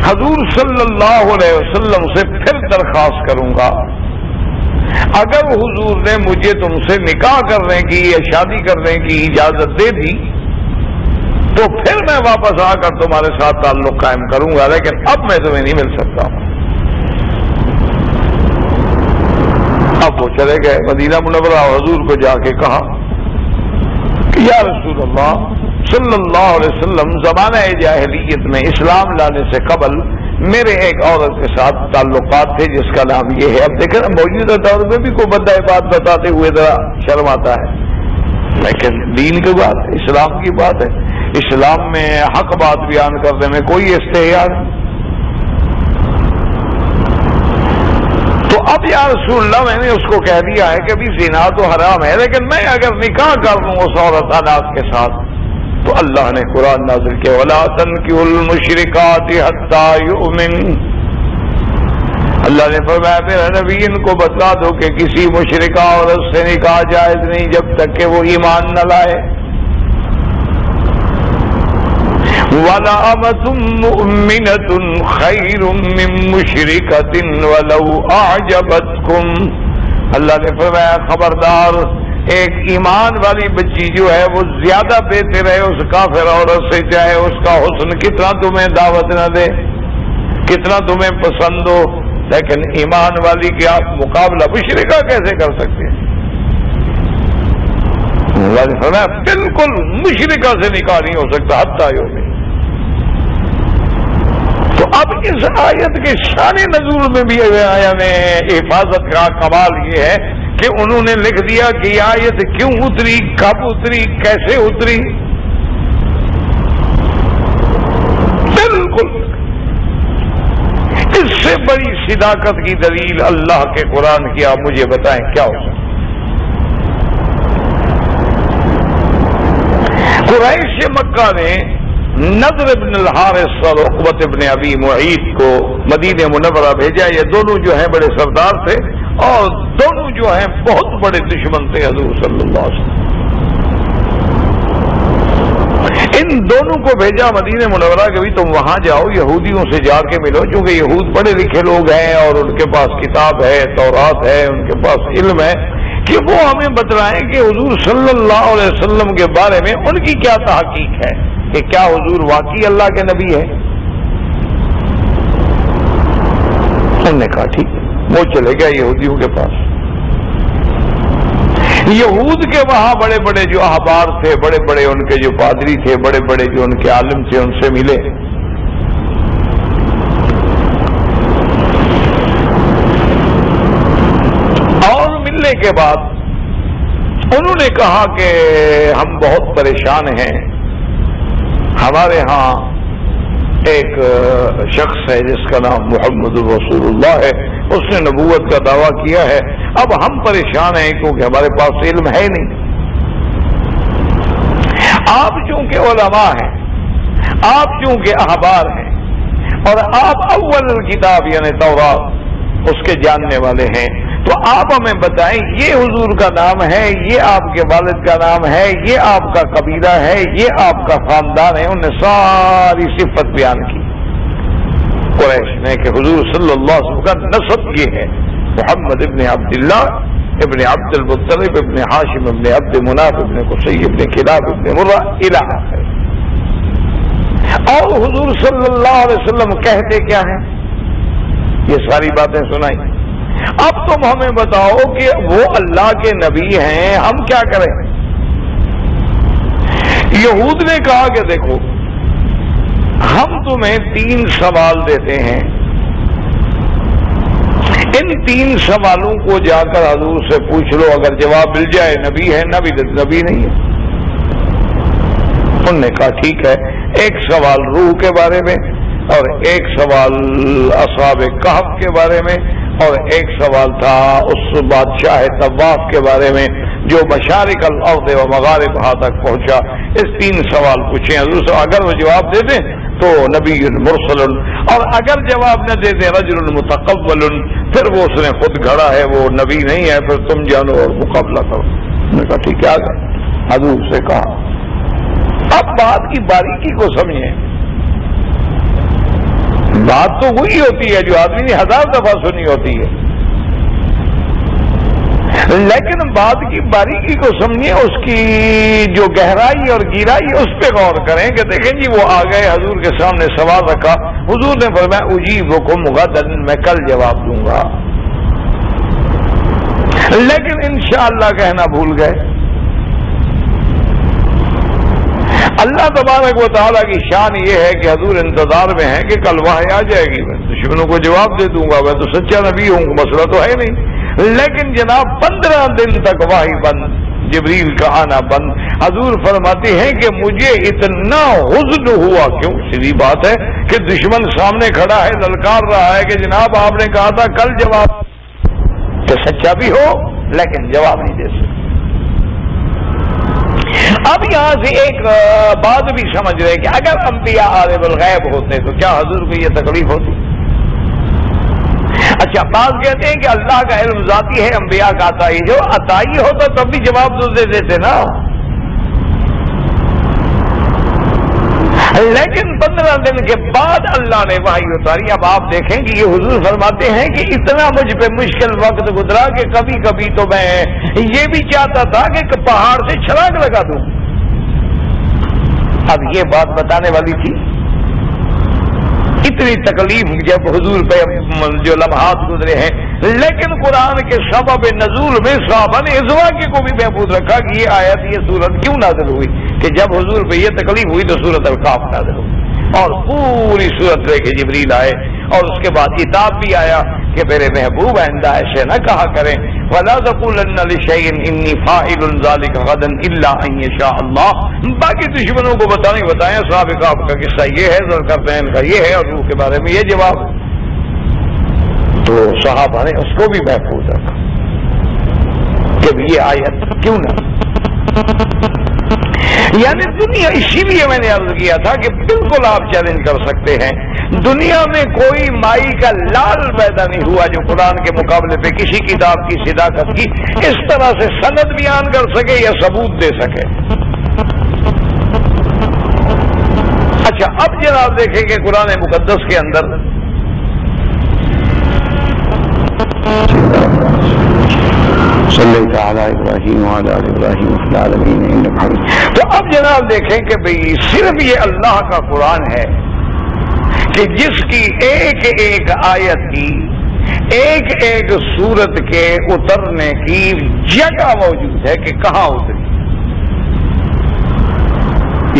حضور صلی اللہ علیہ وسلم سے پھر درخواست کروں گا، اگر حضور نے مجھے تم سے نکاح کرنے کی یا شادی کرنے کی اجازت دے دی تو پھر میں واپس آ کر تمہارے ساتھ تعلق قائم کروں گا، لیکن اب میں تمہیں نہیں مل سکتا. اب وہ چلے گئے مدینہ منورہ، حضور کو جا کے کہا کہ یا رسول اللہ صلی اللہ علیہ وسلم، زمانہ جاہلیت میں اسلام لانے سے قبل میرے ایک عورت کے ساتھ تعلقات تھے جس کا نام یہ ہے. اب دیکھیں نا موجودہ دور میں بھی کوئی بندہ بات بتاتے ہوئے ذرا شرم آتا ہے، لیکن دین کی بات ہے، اسلام کی بات ہے. اسلام میں حق بات بیان کرنے میں کوئی استحیا نہیں. تو اب یا رسول اللہ میں نے اس کو کہہ دیا ہے کہ بھی زنا تو حرام ہے، لیکن میں اگر نکاح کر لوں اس عورت اناق کے ساتھ تو اللہ نے قرآن نازل کیا وَلَا تَنْكِحُوا الْمُشْرِكَاتِ حَتَّى يُؤْمِنْ. اللہ نے فرمایا میرے نبی ان کو بتا دو کہ کسی مشرکہ عورت سے نکاح جائز نہیں جب تک کہ وہ ایمان نہ لائے. وَلَأَمَةٌ مُؤْمِنَةٌ خَيْرٌ مِّن مُّشْرِكَةٍ وَلَوْ أَعْجَبَتْكُمْ. اللہ نے فرمایا خبردار، ایک ایمان والی بچی جو ہے وہ زیادہ بہتر ہے اس کافر عورت سے، چاہے اس کا حسن کتنا تمہیں دعوت نہ دے، کتنا تمہیں پسند ہو، لیکن ایمان والی کے آپ مقابلہ مشرکہ کیسے کر سکتے ہیں؟ اللہ نے فرمایا بالکل مشرکہ سے نکاح نہیں ہو سکتا حتیٰ یوم. تو اب اس آیت کے شان نزول میں بھی حفاظت کا کمال یہ ہے کہ انہوں نے لکھ دیا کہ یہ آیت کیوں اتری، کب اتری، کیسے اتری. بالکل اس سے بڑی صداقت کی دلیل اللہ کے قرآن کی آپ مجھے بتائیں کیا ہو سکتا؟ قریش مکہ نے نضر بن الحارث اور عقبۃ بن ابی معیط کو مدینہ منورہ بھیجا. یہ دونوں جو ہیں بڑے سردار تھے اور دونوں جو ہیں بہت بڑے دشمن تھے حضور صلی اللہ علیہ وسلم. ان دونوں کو بھیجا مدینہ منورہ کہ بھی تم وہاں جاؤ، یہودیوں سے جا کے ملو، کیونکہ یہود پڑھے لکھے لوگ ہیں اور ان کے پاس کتاب ہے، تورات ہے، ان کے پاس علم ہے، کہ وہ ہمیں بتلائیں کہ حضور صلی اللہ علیہ وسلم کے بارے میں ان کی کیا تحقیق ہے، کہ کیا حضور واقعی اللہ کے نبی ہے. انہوں نے کہا ٹھیک. وہ چلے گئے یہودیوں کے پاس. یہود کے وہاں بڑے بڑے جو احبار تھے، بڑے بڑے ان کے جو پادری تھے، بڑے بڑے جو ان کے عالم تھے، ان سے ملے. اور ملنے کے بعد انہوں نے کہا کہ ہم بہت پریشان ہیں، ہمارے ہاں ایک شخص ہے جس کا نام محمد رسول اللہ ہے، اس نے نبوت کا دعویٰ کیا ہے، اب ہم پریشان ہیں کیونکہ ہمارے پاس علم ہے نہیں. آپ چونکہ علماء ہیں، آپ چونکہ احبار ہیں، اور آپ اول الکتاب یعنی تورات اس کے جاننے والے ہیں، تو آپ ہمیں بتائیں یہ حضور کا نام ہے، یہ آپ کے والد کا نام ہے، یہ آپ کا قبیلہ ہے، یہ آپ کا خاندان ہے. انہوں نے ساری صفت بیان کی قریش نے کہ حضور صلی اللہ علیہ وسلم کا نسب یہ ہے، محمد ابن عبداللہ ابن عبد المطلب ابن ہاشم ابن عبد مناف ابن قصی ابن کلاب ابن مرہ الہ آخر. اور حضور صلی اللہ علیہ وسلم کہتے کیا ہیں، یہ ساری باتیں سنائی. اب تم ہمیں بتاؤ کہ وہ اللہ کے نبی ہیں، ہم کیا کریں؟ یہود نے کہا کہ دیکھو ہم تمہیں 3 سوال دیتے ہیں، ان 3 سوالوں کو جا کر حضور سے پوچھ لو، اگر جواب مل جائے نبی ہے، نبی نہیں ہے۔ انہوں نے کہا ٹھیک ہے، ایک سوال روح کے بارے میں، اور ایک سوال اصحاب کہف کے بارے میں، اور ایک سوال تھا اس بادشاہ طواف کے بارے میں جو مشارق الارض و مغاربہا تک پہنچا۔ اس 3 سوال پوچھیں حضور سے، اگر وہ جواب دے دیں تو نبی مرسل، اور اگر جواب نہ دے دیں رجل متقبل، پھر وہ اس نے خود گھڑا ہے، وہ نبی نہیں ہے، پھر تم جانو اور مقابلہ کرو۔ نے کہا ٹھیک ہے، حضور سے کہا اب بات کی باریکی کو سمجھیں۔ بات تو وہی ہوتی ہے جو آدمی نے 1000 دفعہ سنی ہوتی ہے، لیکن بات کی باریکی کو سمجھیں، اس کی جو گہرائی اور گہرائی اس پہ غور کریں کہ دیکھیں جی وہ آ گئے حضور کے سامنے سوال رکھا، حضور نے فرمایا اجیبکم غدا، میں کل جواب دوں گا، لیکن انشاءاللہ کہنا بھول گئے۔ اللہ تبارک و تعالیٰ کی شان یہ ہے کہ حضور انتظار میں ہے کہ کل وحی آ جائے گی، میں دشمنوں کو جواب دے دوں گا، میں تو سچا نبی ہوں، مسئلہ تو ہے نہیں، لیکن جناب 15 دن تک وحی بند، جبریل کا آنا بند۔ حضور فرماتے ہیں کہ مجھے اتنا حزن ہوا، کیوں؟ سیدھی بات ہے کہ دشمن سامنے کھڑا ہے، للکار رہا ہے کہ جناب آپ نے کہا تھا کل جواب، تو سچا بھی ہو لیکن جواب نہیں دے سکتے۔ اب یہاں سے ایک بات بھی سمجھ رہے کہ اگر انبیاء عالم الغیب ہوتے تو کیا حضور کو یہ تکلیف ہوتی؟ اچھا، بعض کہتے ہیں کہ اللہ کا علم ذاتی ہے، انبیاء کا عطائی، جو عطائی ہوتا تب بھی جواب تو دے دیتے نا، لیکن 15 دن کے بعد اللہ نے وحی اتاری۔ اب آپ دیکھیں کہ یہ حضور فرماتے ہیں کہ اتنا مجھ پہ مشکل وقت گزرا کہ کبھی کبھی تو میں یہ بھی چاہتا تھا کہ پہاڑ سے چھلانگ لگا دوں۔ اب یہ بات بتانے والی تھی، اتنی تکلیف جب حضور پہ جو لمحات گزرے ہیں، لیکن قرآن کے سبب نزول میں صحابہ نے اس واقعے کو بھی محفوظ رکھا کہ یہ آیت، یہ سورت کیوں نازل ہوئی، کہ جب حضور پہ یہ تکلیف ہوئی تو سورت القاف نازل ہوئی، اور پوری سورت لے کے جبریل آئے، اور اس کے بعد کتاب بھی آیا کہ میرے محبوب آئندہ ایسے نہ کہا کریں، وَلَا تَقُولَنَّ لِشَيْءٍ إِنِّي فَاعِلٌ ذَلِكَ غَدًا إِلَّا أَن يَشَاءَ اللَّهُ۔ باقی دشمنوں کو بتائیں صحابہ کہف کا قصہ یہ ہے، ذوالقرنین کا یہ ہے، اور روح کے بارے میں یہ جواب، تو صحابہ نے اس کو بھی محفوظ رکھا کہ یہ آیت کیوں نہ، یعنی دنیا، اسی لیے میں نے عرض کیا تھا کہ بالکل آپ چیلنج کر سکتے ہیں، دنیا میں کوئی مائی کا لال پیدا نہیں ہوا جو قرآن کے مقابلے پہ کسی کتاب کی صداقت کی اس طرح سے سند بیان کر سکے یا ثبوت دے سکے۔ اچھا، اب جناب دیکھیں کہ قرآن مقدس کے اندر تو اب جناب دیکھیں کہ بھئی صرف یہ اللہ کا قرآن ہے کہ جس کی ایک ایک آیت کی، ایک ایک سورت کے اترنے کی جگہ موجود ہے کہ کہاں اتری۔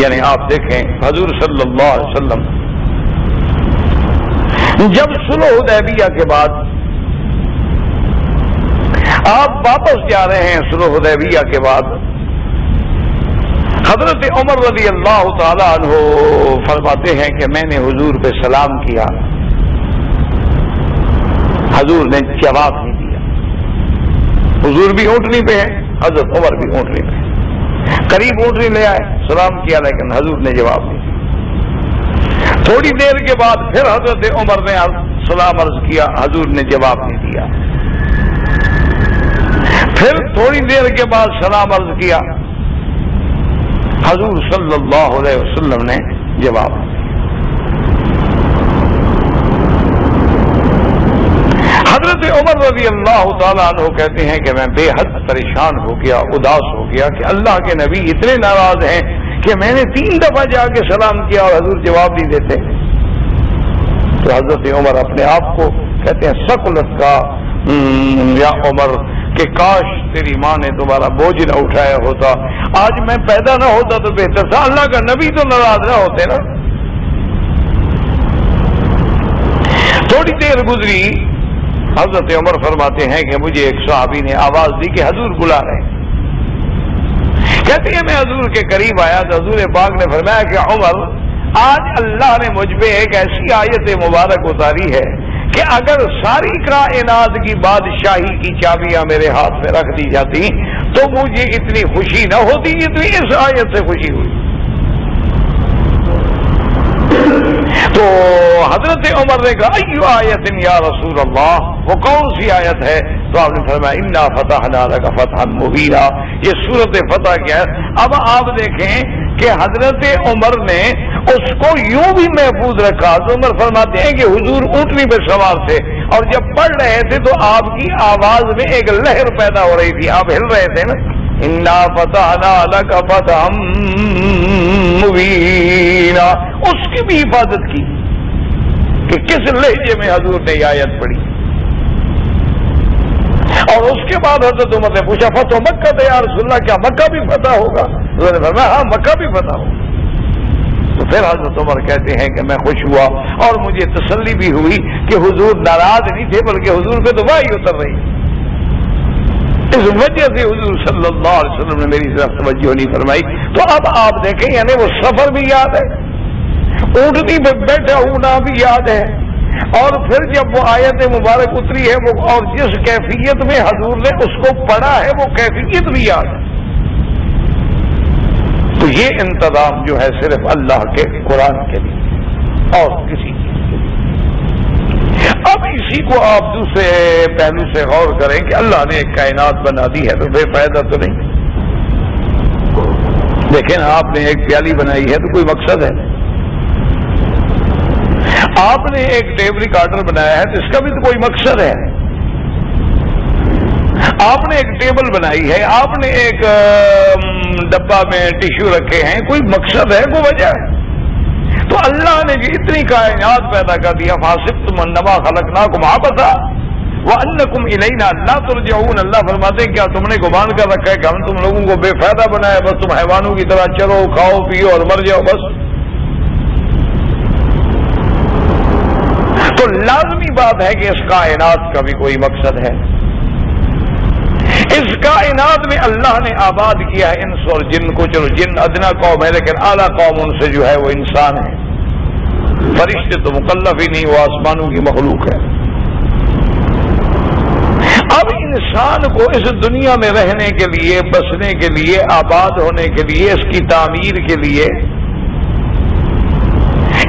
یعنی آپ دیکھیں حضور صلی اللہ علیہ وسلم جب صلح حدیبیہ کے بعد آپ واپس جا رہے ہیں، صلح حدیبیہ کے بعد حضرت عمر رضی اللہ تعالی عنہ فرماتے ہیں کہ میں نے حضور پہ سلام کیا، حضور نے جواب نہیں دیا۔ حضور بھی اونٹنی پہ ہیں، حضرت عمر بھی اونٹنی پہ ہیں، قریب اونٹنی لے آئے، سلام کیا، لیکن حضور نے جواب نہیں دیا۔ تھوڑی دیر کے بعد پھر حضرت عمر نے سلام عرض کیا، حضور نے جواب نہیں دیا۔ پھر تھوڑی دیر کے بعد سلام عرض کیا، حضور صلی اللہ علیہ وسلم نے جواب دیا۔ حضرت عمر رضی اللہ تعالیٰ عنہ کہتے ہیں کہ میں بے حد پریشان ہو گیا، اداس ہو گیا کہ اللہ کے نبی اتنے ناراض ہیں کہ میں نے 3 دفعہ جا کے سلام کیا اور حضور جواب نہیں دیتے۔ تو حضرت عمر اپنے آپ کو کہتے ہیں ثقلت کا یا عمر کہ کاش تیری ماں نے تمہارا بوجھ نہ اٹھایا ہوتا، آج میں پیدا نہ ہوتا تو بہتر تھا، اللہ کا نبی تو ناراض نہ ہوتے نا۔ تھوڑی دیر گزری، حضرت عمر فرماتے ہیں کہ مجھے ایک صحابی نے آواز دی کہ حضور بلا رہے ہیں۔ کہتے ہیں میں حضور کے قریب آیا تو حضور پاک نے فرمایا کہ عمر، آج اللہ نے مجھ پہ ایک ایسی آیت مبارک اتاری ہے کہ اگر ساری کائنات کی بادشاہی کی چابیاں میرے ہاتھ میں رکھ دی جاتی تو مجھے اتنی خوشی نہ ہوتی جتنی اس آیت سے خوشی ہوئی۔ تو حضرت عمر نے کہا ایو آیت یا رسول اللہ، وہ کون سی آیت ہے؟ تو آپ نے فرمایا انا فتحنا لک فتحا مبینا، یہ سورۃ فتح کیا ہے۔ اب آپ دیکھیں کہ حضرت عمر نے اس کو یوں بھی محفوظ رکھا۔ تو عمر فرماتے ہیں کہ حضور اونٹنی پہ سوار تھے اور جب پڑھ رہے تھے تو آپ کی آواز میں ایک لہر پیدا ہو رہی تھی، آپ ہل رہے تھے نا، انا فتحنا لک فتحا مبینا، اس کی بھی حفاظت کی کہ کس لہجے میں حضور نے یہ آیت پڑھی۔ اور اس کے بعد حضرت عمر نے پوچھا فتح مکہ تو یا رسول اللہ، کیا مکہ بھی فتح ہوگا؟ حضور نے فرمایا ہاں مکہ بھی فتح ہوگا۔ تو پھر حضرت عمر کہتے ہیں کہ میں خوش ہوا اور مجھے تسلی بھی ہوئی کہ حضور ناراض نہیں تھے بلکہ حضور پہ تو وحی اتر رہی۔ اس وجہ سے حضور صلی اللہ علیہ وسلم نے میری طرف توجہ نہیں فرمائی۔ تو اب آپ دیکھیں یعنی وہ سفر بھی یاد ہے، اونٹنی پہ بیٹھا ہونا بھی یاد ہے، اور پھر جب وہ آیت مبارک اتری ہے وہ اور جس کیفیت میں حضور نے اس کو پڑھا ہے وہ کیفیت بھی یاد ہے۔ تو یہ انتظام جو ہے صرف اللہ کے قرآن کے لیے اور کسی چیز کے لیے۔ اب اسی کو آپ دوسرے پہلو سے غور کریں کہ اللہ نے ایک کائنات بنا دی ہے تو بے فائدہ تو نہیں، لیکن آپ نے ایک پیالی بنائی ہے تو کوئی مقصد ہے، آپ نے ایک ٹیپ ریکارڈر بنایا ہے تو اس کا بھی تو کوئی مقصد ہے، آپ نے ایک ٹیبل بنائی ہے، آپ نے ایک ڈبہ میں ٹیشو رکھے ہیں، کوئی مقصد ہے، کوئی وجہ ہے۔ تو اللہ نے جو اتنی کائنات پیدا کر دیا، فحسبتم انما خلقناکم عبثا وانکم الینا لا ترجعون، اللہ فرماتے ہیں کیا تم نے گمان کر رکھا ہے کہ ہم تم لوگوں کو بے فائدہ بنایا، بس تم حیوانوں کی طرح چلو کھاؤ پیو اور مر جاؤ بس؟ تو لازمی بات ہے کہ اس کائنات کا بھی کوئی مقصد ہے۔ اس کائنات میں اللہ نے آباد کیا ہے انس اور جن کو، چلو جن ادنا قوم ہے لیکن اعلیٰ قوم ان سے جو ہے وہ انسان ہے، فرشتے تو مکلف ہی نہیں، وہ آسمانوں کی مخلوق ہے۔ اب انسان کو اس دنیا میں رہنے کے لیے، بسنے کے لیے، آباد ہونے کے لیے، اس کی تعمیر کے لیے،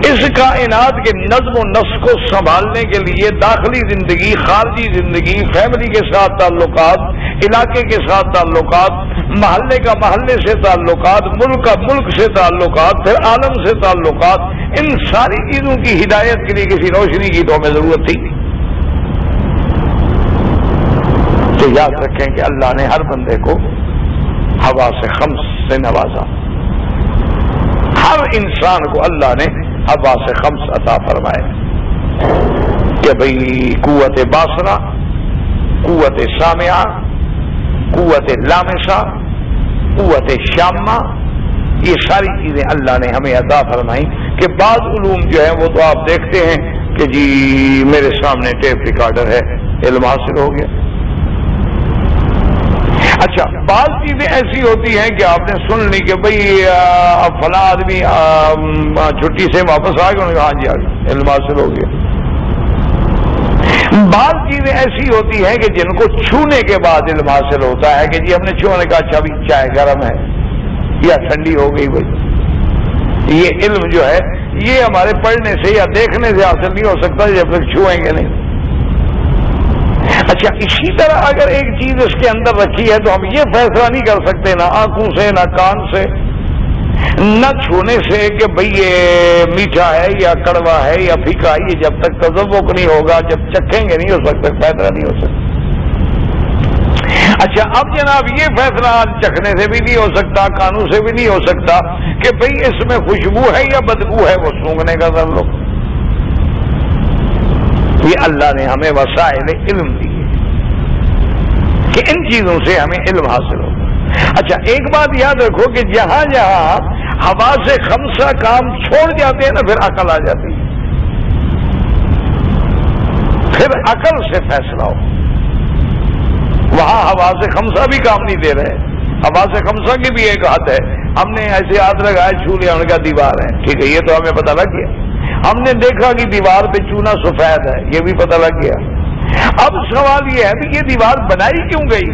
اس کائنات کے نظم و نسق کو سنبھالنے کے لیے داخلی زندگی، خارجی زندگی، فیملی کے ساتھ تعلقات، علاقے کے ساتھ تعلقات، محلے کا محلے سے تعلقات، ملک کا ملک سے تعلقات، پھر عالم سے تعلقات، ان ساری چیزوں کی ہدایت کے لیے کسی روشنی کی تو ہمیں ضرورت تھی۔ تو یاد رکھیں کہ اللہ نے ہر بندے کو حواس خمس سے نوازا، ہر انسان کو اللہ نے حواس خمس عطا فرمائے کہ بھئی قوت باصرہ، قوت سامعہ، قوت لامسہ، قوت شامہ، یہ ساری چیزیں اللہ نے ہمیں عطا فرمائی کہ بعض علوم جو ہیں وہ تو آپ دیکھتے ہیں کہ جی میرے سامنے ٹیپ ریکارڈر ہے، علم حاصل ہو گیا۔ اچھا بعض چیزیں ایسی ہوتی ہیں کہ آپ نے سن لی کہ بھئی فلاں آدمی چھٹی سے واپس آ گیا، ہاں جی آ گیا، علم حاصل ہو گیا۔ بعض چیزیں ایسی ہوتی ہیں کہ جن کو چھونے کے بعد علم حاصل ہوتا ہے کہ جی ہم نے چھونے کا اچھا بھی چائے گرم ہے یا ٹھنڈی ہو گئی بھائی، یہ علم جو ہے یہ ہمارے پڑھنے سے یا دیکھنے سے حاصل نہیں ہو سکتا جب تک چھوئیں گے نہیں۔ اچھا اسی طرح اگر ایک چیز اس کے اندر رکھی ہے تو ہم یہ فیصلہ نہیں کر سکتے نہ آنکھوں سے، نہ کان سے، نہ چھونے سے کہ بھئی یہ میٹھا ہے یا کڑوا ہے یا پھیکا ہے، یہ جب تک تذوق نہیں ہوگا، جب چکھیں گے نہیں ہو سکتا، فیصلہ نہیں ہو سکتا۔ اچھا اب جناب یہ فیصلہ چکھنے سے بھی نہیں ہو سکتا، کانوں سے بھی نہیں ہو سکتا کہ بھئی اس میں خوشبو ہے یا بدبو ہے، وہ سونگھنے کا ذر لو۔ یہ اللہ نے ہمیں وسائل علم دی کہ ان چیزوں سے ہمیں علم حاصل ہو۔ اچھا ایک بات یاد رکھو کہ جہاں جہاں حواس خمسہ کام چھوڑ جاتے ہیں نا پھر عقل آ جاتی ہے۔ پھر عقل سے فیصلہ ہو. وہاں حواس خمسہ بھی کام نہیں دے رہے. حواس خمسہ کی بھی ایک حد ہے. ہم نے ایسے ہاتھ لگائے چھو لیا, ان کا دیوار ہے, ٹھیک ہے, یہ تو ہمیں پتہ لگ گیا. ہم نے دیکھا کہ دیوار پہ چونا سفید ہے, یہ بھی پتہ لگ گیا. اب سوال یہ ہے کہ یہ دیوار بنائی کیوں گئی؟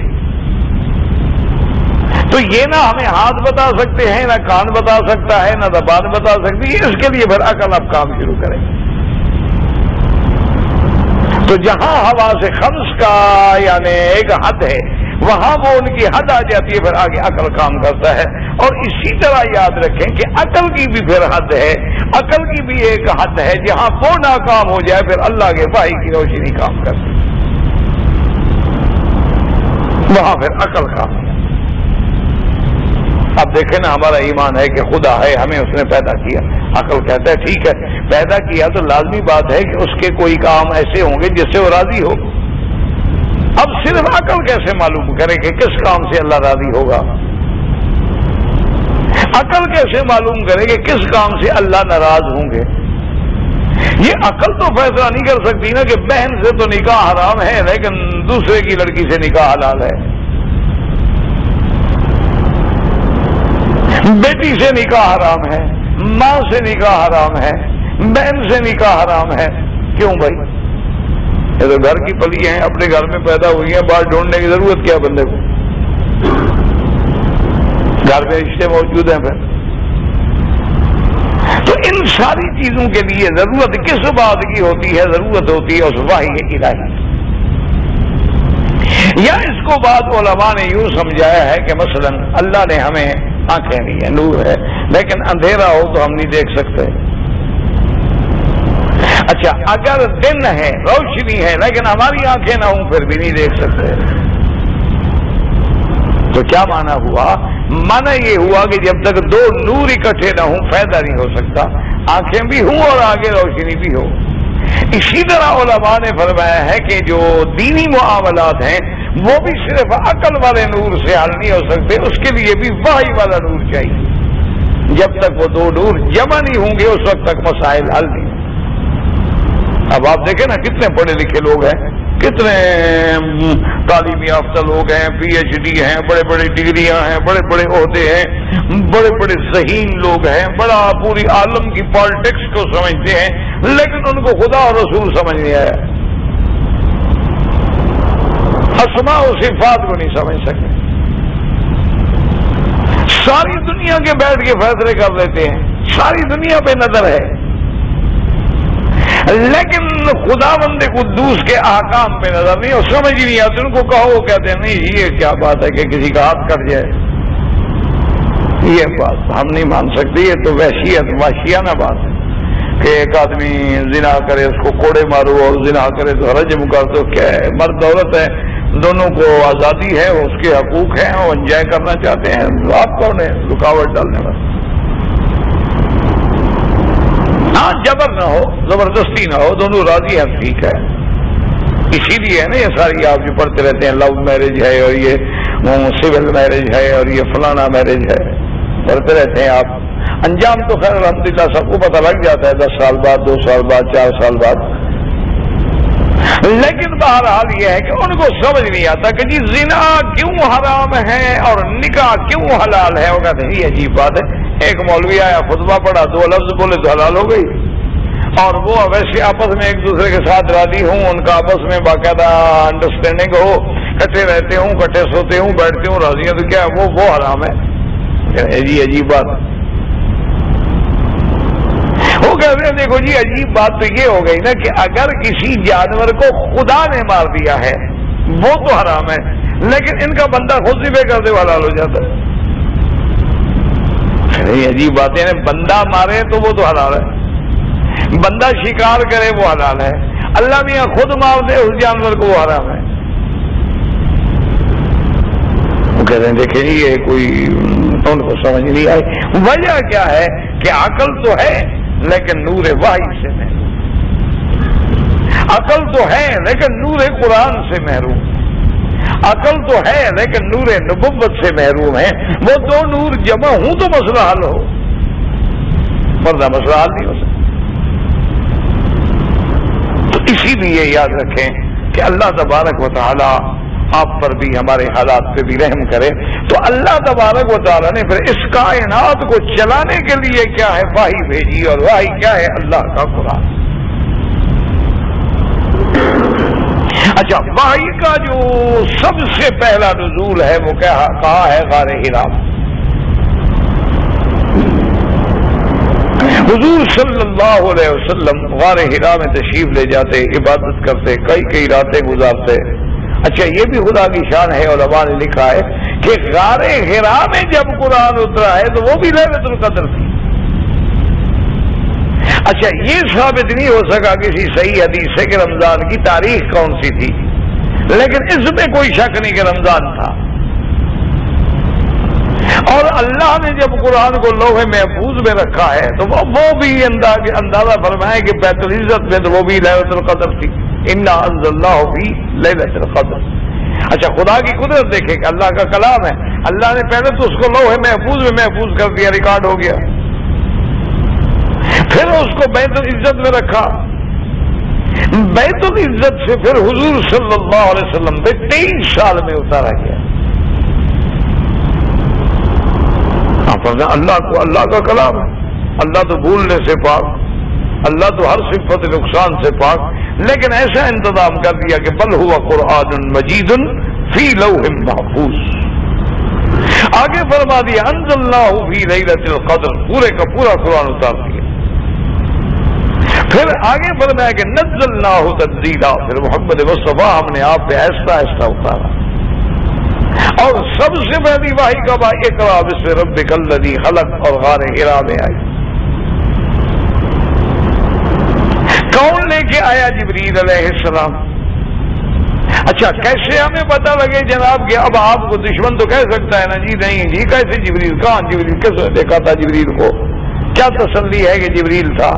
تو یہ نہ ہمیں ہاتھ بتا سکتے ہیں, نہ کان بتا سکتا ہے, نہ زبان بتا سکتی ہے. اس کے لیے پھر عقل اب کام شروع کرے. تو جہاں حواس خمس کا یعنی ایک حد ہے, وہاں وہ ان کی حد آ جاتی ہے, پھر آگے عقل کام کرتا ہے. اور اسی طرح یاد رکھیں کہ عقل کی بھی پھر حد ہے, عقل کی بھی ایک حد ہے. جہاں وہ ناکام ہو جائے پھر اللہ کے وحی کی روشنی کام کرتی, وہاں پھر عقل کام. اب دیکھیں نا, ہمارا ایمان ہے کہ خدا ہے, ہمیں اس نے پیدا کیا. عقل کہتا ہے ٹھیک ہے, پیدا کیا تو لازمی بات ہے کہ اس کے کوئی کام ایسے ہوں گے جس سے وہ راضی ہو. اب صرف عقل کیسے معلوم کرے کہ کس کام سے اللہ راضی ہوگا؟ عقل کیسے معلوم کرے کہ کس کام سے اللہ ناراض ہوں گے؟ یہ عقل تو فیصلہ نہیں کر سکتی نا کہ بہن سے تو نکاح حرام ہے لیکن دوسرے کی لڑکی سے نکاح حلال ہے, بیٹی سے نکاح حرام ہے, ماں سے نکاح حرام ہے, بہن سے نکاح حرام ہے. کیوں بھائی؟ یہ تو گھر کی پلی ہیں, اپنے گھر میں پیدا ہوئی ہیں, باہر ڈھونڈنے کی ضرورت کیا بندے کو؟ گھر میں رشتے موجود ہیں. پھر تو ان ساری چیزوں کے لیے ضرورت کس بات کی ہوتی ہے؟ ضرورت ہوتی ہے اس وحی الہی. یا اس کو بعض علماء نے یوں سمجھایا ہے کہ مثلا اللہ نے ہمیں آنکھیں دی ہیں, نور ہے, لیکن اندھیرا ہو تو ہم نہیں دیکھ سکتے. اچھا, اگر دن ہے, روشنی ہے, لیکن ہماری آنکھیں نہ ہوں پھر بھی نہیں دیکھ سکتے. تو کیا معنی ہوا؟ معنی یہ ہوا کہ جب تک دو نور اکٹھے نہ ہوں فائدہ نہیں ہو سکتا. آنکھیں بھی ہوں اور آگے روشنی بھی ہو. اسی طرح علماء نے فرمایا ہے کہ جو دینی معاملات ہیں وہ بھی صرف عقل والے نور سے حل نہیں ہو سکتے, اس کے لیے بھی وحی والا نور چاہیے. جب تک وہ دو نور جمع نہیں ہوں گے اس وقت تک مسائل حل نہیں. اب آپ دیکھیں نا, کتنے پڑھے لکھے لوگ ہیں, کتنے تعلیم یافتہ لوگ ہیں, پی ایچ ڈی ہیں, بڑے بڑے ڈگریاں ہیں, بڑے بڑے عہدے ہیں, بڑے بڑے ذہین لوگ ہیں, بڑا پوری عالم کی پالیٹکس کو سمجھتے ہیں, لیکن ان کو خدا اور رسول سمجھ نہیں آیا, اسماء و صفات کو نہیں سمجھ سکتے. ساری دنیا کے بیٹھ کے فیصلے کر لیتے ہیں, ساری دنیا پہ نظر ہے, لیکن خدا بندے قدوس کے احکام پہ نظر نہیں, اور سمجھ ہی نہیں آتی. ان کو کہو, وہ کہتے ہیں نہیں یہ کیا بات ہے کہ کسی کا ہاتھ کٹ جائے, یہ بات ہم نہیں مان سکتے. یہ تو وحشیت وحشیانہ بات ہے کہ ایک آدمی زنا کرے اس کو کوڑے مارو, اور زنا کرے تو رجم کر دو. کیا ہے, مرد عورت ہے, دونوں کو آزادی ہے, اس کے حقوق ہیں, وہ انجوائے کرنا چاہتے ہیں. آپ کون ہے رکاوٹ ڈالنے والا؟ ہاں, جبر نہ ہو, زبردستی نہ ہو, دونوں راضی ہیں, ٹھیک ہے. اسی لیے ہے نا یہ ساری آپ جو پڑھتے رہتے ہیں, لو میرج ہے, اور یہ سول میرج ہے, اور یہ فلانا میرج ہے, پڑھتے رہتے ہیں آپ. انجام تو خیر الحمدللہ سب کو پتہ لگ جاتا ہے, 10 سال بعد, 2 سال بعد, 4 سال بعد. لیکن بہرحال یہ ہے کہ ان کو سمجھ نہیں آتا کہ جی زنا کیوں حرام ہے اور نکاح کیوں حلال ہے. وہ کہتے ہیں یہ عجیب بات ہے, ایک مولوی آیا, خطبہ پڑھا, 2 لفظ بولے تو حلال ہو گئی, اور وہ ویسے آپس میں ایک دوسرے کے ساتھ راضی ہوں, ان کا آپس میں باقاعدہ انڈرسٹینڈنگ ہو, کٹھے رہتے ہوں, کٹھے سوتے ہوں, بیٹھتے ہوں, راضی ہیں, تو کیا وہ حرام ہے؟ جی عجیب بات. وہ کہتے ہیں دیکھو جی عجیب بات تو یہ ہو گئی نا کہ اگر کسی جانور کو خدا نے مار دیا ہے وہ تو حرام ہے, لیکن ان کا بندہ خود ذبح کر دے حلال ہو جاتا ہے. عجیب بات ہے, بندہ مارے تو وہ تو حلال ہے, بندہ شکار کرے وہ حلال ہے, اللہ میاں خود مار دے اس جانور کو وہ حرام ہے. وہ کہتے ہیں دیکھیں یہ کوئی ان کو سمجھ نہیں آئی. وجہ کیا ہے کہ عقل تو ہے لیکن نور وحی سے محروم, عقل تو ہے لیکن نور قرآن سے محروم, عقل تو ہے لیکن نور نبوت سے محروم ہے. وہ 2 نور جمع ہوں تو مسئلہ حل ہو, ورنہ مسئلہ حل نہیں ہو سکتا. تو اسی لیے یاد رکھیں کہ اللہ تبارک و تعالی آپ پر بھی ہمارے حالات پہ بھی رحم کرے. تو اللہ تبارک و تعالی نے پھر اس کائنات کو چلانے کے لیے کیا ہے وحی بھیجی, اور وحی کیا ہے اللہ کا قرآن. اچھا, وحی کا جو سب سے پہلا نزول ہے وہ کہا ہے غار حرا. حضور صلی اللہ علیہ وسلم غار حرا میں تشریف لے جاتے, عبادت کرتے, کئی راتیں گزارتے. اچھا, یہ بھی خدا کی شان ہے, علماء نے لکھا ہے کہ غار حرا میں جب قرآن اترا ہے تو وہ بھی لیلۃ القدر تھی. اچھا, یہ ثابت نہیں ہو سکا کسی صحیح حدیث سے کہ رمضان کی تاریخ کون سی تھی, لیکن اس میں کوئی شک نہیں کہ رمضان تھا. اور اللہ نے جب قرآن کو لوح محفوظ میں رکھا ہے تو وہ بھی اندازہ فرمائے کہ بیت العزت میں تو وہ بھی لیلۃ القدر تھی. انا انزلناہ فی لیلۃ القدر. اچھا, خدا کی قدرت دیکھیں کہ اللہ کا کلام ہے, اللہ نے پہلے تو اس کو لوح محفوظ میں محفوظ کر دیا, ریکارڈ ہو گیا. پھر اس کو بیت العزت میں رکھا. بیت العزت سے پھر حضور صلی اللہ علیہ وسلم پہ 23 سال میں اتارا گیا. اللہ کو اللہ کا کلام ہے, اللہ تو بھولنے سے پاک, اللہ تو ہر صفت نقصان سے پاک, لیکن ایسا انتظام کر دیا کہ بل ہوا قرآن مجید فی لوح محفوظ. آگے فرما دیا انزلناہ فی لیلۃ القدر, پورے کا پورا قرآن اتار دیا. پھر آگے فرمایا کہ نزلناہ تنزیلا, پھر محمد مصطفیٰ ہم نے آپ پہ آہستہ آہستہ اتارا. اور سب سے پہلی وحی کا اقرا بسم ربک الذی خلق, اور غار حرا میں آئی. کون لے کے آیا؟ جبریل علیہ السلام. اچھا, کیسے ہمیں پتہ لگے جناب کہ اب آپ کو دشمن تو کہہ سکتا ہے نا جی نہیں جی کیسے جبریل, کہاں جبریل, کس نے دیکھا تھا جبریل کو, کیا تسلی ہے کہ جبریل تھا؟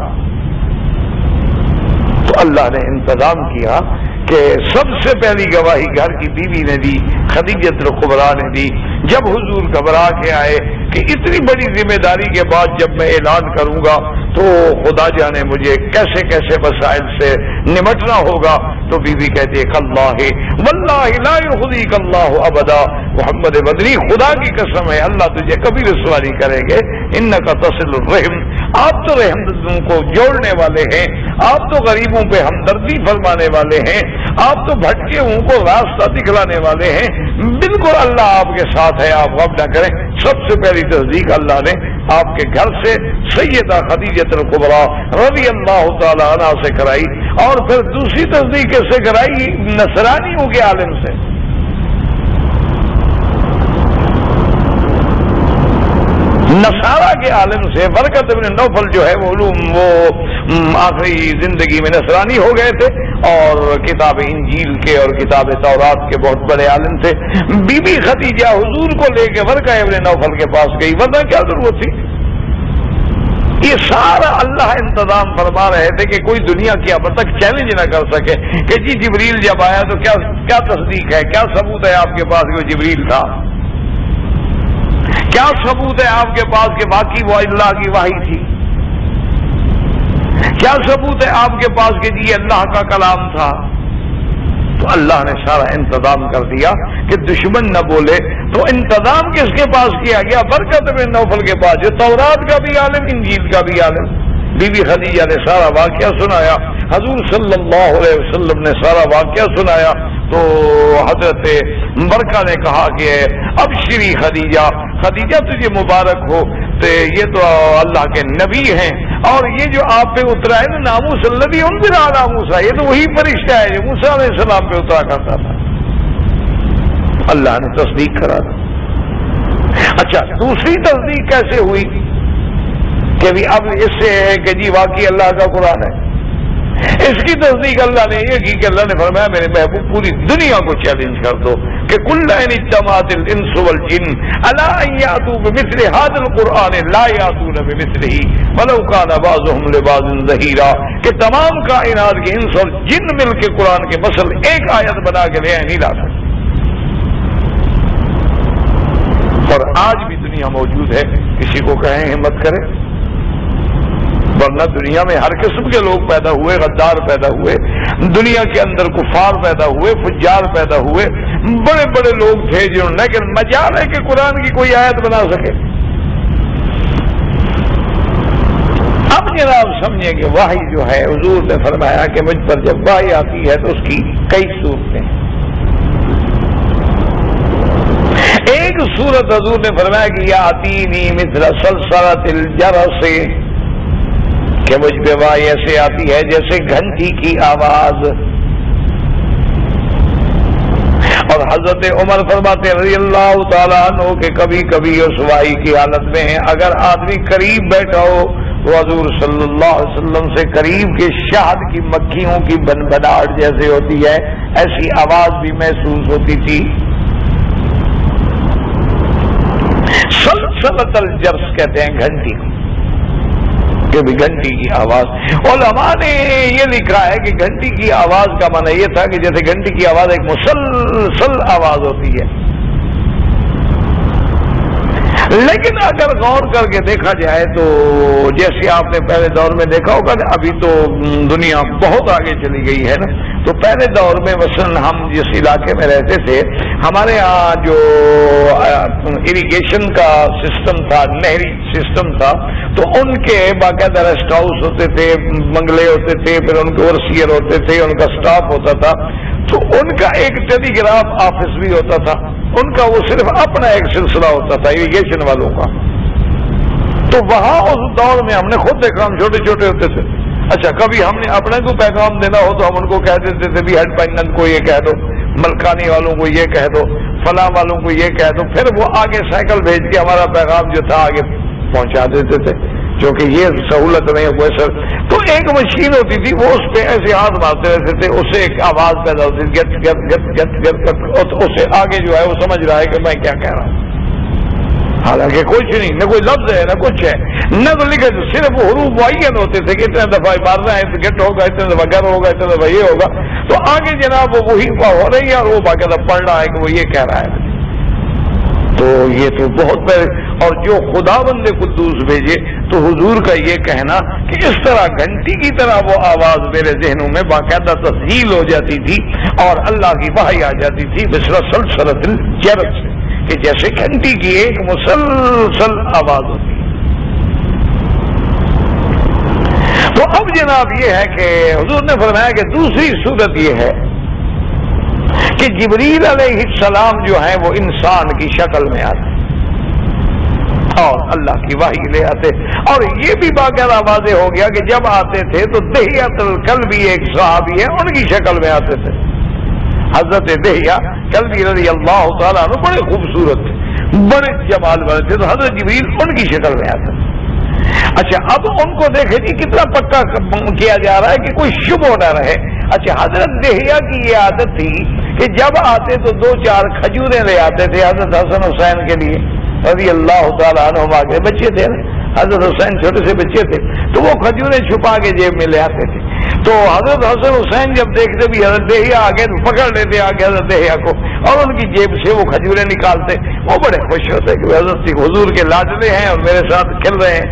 تو اللہ نے انتظام کیا کہ سب سے پہلی گواہی گھر کی بیوی نے دی, خدیجہ الکبریٰ نے دی. جب حضور گھبرا کے آئے کہ اتنی بڑی ذمہ داری کے بعد جب میں اعلان کروں گا تو خدا جانے مجھے کیسے کیسے مسائل سے نمٹنا ہوگا, تو بی بی کہتی ہے اللہ واللہ لا یخزیک اللہ ابدا, محمد بدری خدا کی قسم ہے اللہ تجھے کبھی رسوا نہیں کریں گے. انک تصل الرحم, آپ تو رحم کو جوڑنے والے ہیں, آپ تو غریبوں پہ ہمدردی فرمانے والے ہیں, آپ تو بھٹکے ہوں کو راستہ دکھلانے والے ہیں. بالکل اللہ آپ کے ساتھ ہے, آپ غم نہ کریں. سب سے پہلی تصدیق اللہ نے آپ کے گھر سے سیدہ خدیجہ الکبریٰ رضی اللہ تعالی عنہا سے کرائی, اور پھر دوسری تصدیق سے کرائی نصرانیوں کے عالم سے. نصارہ کے عالم سے. برکت بن نوفل جو ہے وہ آخری زندگی میں نصرانی ہو گئے تھے, اور کتاب انجیل کے اور کتاب تورات کے بہت بڑے عالم تھے. بی بی خدیجہ حضور کو لے کے ورقہ ابن نوفل کے پاس گئی, ورنہ کیا ضرورت تھی؟ یہ سارا اللہ انتظام فرما رہے تھے کہ کوئی دنیا کی اب تک چیلنج نہ کر سکے کہ جی جبریل جب آیا تو کیا تصدیق ہے, کیا ثبوت ہے آپ کے پاس کہ وہ جبریل تھا, کیا ثبوت ہے آپ کے پاس کہ باقی وہ اللہ کی وحی تھی, کیا ثبوت ہے آپ کے پاس کہ جی اللہ کا کلام تھا. تو اللہ نے سارا انتظام کر دیا کہ دشمن نہ بولے. تو انتظام کس کے پاس کیا گیا؟ برکت بن نوفل کے پاس, جو تورات کا بھی عالم انجیل کا بھی عالم. بی بی خدیجہ نے سارا واقعہ سنایا, حضور صلی اللہ علیہ وسلم نے سارا واقعہ سنایا. تو حضرت برکہ نے کہا کہ ابشری خدیجہ, خدیجہ تجھے مبارک ہو, تو یہ تو اللہ کے نبی ہیں, اور یہ جو آپ پہ اترا ہے نا ناموس الذی انزل علی موسیٰ, یہ تو وہی فرشتہ ہے جو موسیٰ علیہ السلام پہ اترا کرتا تھا. اللہ نے تصدیق کرا دی. اچھا, دوسری تصدیق کیسے ہوئی کہ بھی اب اس سے ہے کہ جی واقعی اللہ کا قرآن ہے. اس کی تصدیق اللہ نے یہ کی کہ اللہ نے فرمایا میرے محبوب پوری دنیا کو چیلنج کر دو کہ کل ان اجتمعت الانس والجن الا ان یاتوا بمثل هذا القرآن لا یاتون بمثله ولو كان بعضهم لبعض ظہیرا, کہ تمام کائنات کے انس اور جن مل کے قرآن کے مثل ایک آیت بنا کے لے نہیں لا سکتے. اور آج بھی دنیا موجود ہے, کسی کو کہیں ہمت کرے, ورنہ دنیا میں ہر قسم کے لوگ پیدا ہوئے، غدار پیدا ہوئے، دنیا کے اندر کفار پیدا ہوئے، فجار پیدا ہوئے، بڑے بڑے لوگ تھے جنہوں، لیکن مجال ہے کہ قرآن کی کوئی آیت بنا سکے۔ اب جناب سمجھیں کہ وحی جو ہے، حضور نے فرمایا کہ مجھ پر جب وحی آتی ہے تو اس کی کئی صورتیں ہیں۔ ایک صورت حضور نے فرمایا کہ یا آتینی مثل سلسلۃ الجرس، کہ مجھ پہ وحی ایسے آتی ہے جیسے گھنٹی کی آواز۔ اور حضرت عمر فرماتے رضی اللہ تعالیٰ عنہ کہ کبھی کبھی اس وحی کی حالت میں اگر آدمی قریب بیٹھا ہو تو حضور صلی اللہ علیہ وسلم سے قریب کے شہد کی مکھیوں کی بنبناہٹ جیسے ہوتی ہے ایسی آواز بھی محسوس ہوتی تھی۔ سلسلۃ الجرس کہتے ہیں گھنٹی کو، کہ بھی گھنٹی کی آواز۔ علماء نے یہ لکھا ہے کہ گھنٹی کی آواز کا معنی یہ تھا کہ جیسے گھنٹی کی آواز ایک مسلسل آواز ہوتی ہے، لیکن اگر غور کر کے دیکھا جائے تو جیسے آپ نے پہلے دور میں دیکھا ہوگا، ابھی تو دنیا بہت آگے چلی گئی ہے نا، تو پہلے دور میں مثلا ہم جس علاقے میں رہتے تھے، ہمارے ہاں جو اریگیشن کا سسٹم تھا، نہری سسٹم تھا، تو ان کے باقاعدہ ریسٹ ہاؤس ہوتے تھے، بنگلے ہوتے تھے، پھر ان کے اوورسیئر ہوتے تھے، ان کا سٹاف ہوتا تھا، تو ان کا ایک ٹیلی گراف آفس بھی ہوتا تھا، ان کا وہ صرف اپنا ایک سلسلہ ہوتا تھا اریگیشن والوں کا۔ تو وہاں اس دور میں ہم نے خود دیکھا، ہم چھوٹے چھوٹے ہوتے تھے، اچھا کبھی ہم نے اپنے کو پیغام دینا ہو تو ہم ان کو کہہ دیتے تھے بھی ہیڈ پائنن کو یہ کہہ دو، ملکانی والوں کو یہ کہہ دو، فلاں والوں کو یہ کہہ دو، پھر وہ آگے سائیکل بھیج کے ہمارا پیغام جو تھا آگے پہنچا دیتے تھے، کیونکہ یہ سہولت نہیں ہوئے سر۔ تو ایک مشین ہوتی تھی، وہ اس پہ ایسے ہاتھ مارتے رہتے تھے، اس سے ایک آواز پیدا ہوتی تھی، گت گت گت گت گت گت، اس سے آگے جو ہے وہ سمجھ رہا ہے کہ میں کیا کہہ رہا ہوں، حالانکہ کچھ نہیں، نہ کوئی لفظ ہے نہ کچھ ہے، نہ تو لکھے، صرف حروف معین ہوتے تھے کہ اتنا دفعہ مارنا ہے تو گٹ ہوگا، اتنا دفعہ گر ہوگا، اتنا دفعہ یہ ہوگا، تو آگے جناب وہ وہی ہو رہی ہے اور وہ باقاعدہ پڑھ رہا ہے کہ وہ یہ کہہ رہا ہے۔ تو یہ تو بہت بڑے، اور جو خداوند نے قدوس بھیجے، تو حضور کا یہ کہنا کہ اس طرح گھنٹی کی طرح وہ آواز میرے ذہنوں میں باقاعدہ تسجیل ہو جاتی تھی اور اللہ کی وحی آ جاتی تھی مثل سلسلۃ الجرس، کہ جیسے گھنٹی کی ایک مسلسل آواز ہوتی ہے۔ تو اب جناب یہ ہے کہ حضور نے فرمایا کہ دوسری صورت یہ ہے کہ جبریل علیہ السلام جو ہیں وہ انسان کی شکل میں آتے اور اللہ کی وحی لے آتے، اور یہ بھی باقاعدہ واضح ہو گیا کہ جب آتے تھے تو دہیۃ الکلبی ایک صحابی ہے، ان کی شکل میں آتے تھے، حضرت دہیہ کلبی رضی اللہ تعالیٰ عنہ، بڑے خوبصورت تھے، بڑے جمال والے تھے، تو حضرت جبریل ان کی شکل میں آتے تھے۔ اچھا اب ان کو دیکھیں جی کتنا پکا کیا جا رہا ہے کہ کوئی شبہ نہ رہے۔ اچھا حضرت دہیہ کی یہ عادت تھی کہ جب آتے تو 2-4 کھجوریں لے آتے تھے حضرت حسن حسین کے لیے رضی اللہ تعالیٰ عنہما کے بچے تھے نا، حضرت حسین چھوٹے سے بچے تھے، تو وہ کھجوریں چھپا کے جیب میں لے آتے تھے، تو حضرت حسن حسین جب دیکھتے بھی حضرت دہیہ آگے تو پکڑ لیتے آگے حضرت دہیہ کو اور ان کی جیب سے وہ کھجوریں نکالتے، وہ بڑے خوش ہوتے کہ حضرت حضور کے لاڈلے ہیں اور میرے ساتھ کھل رہے ہیں۔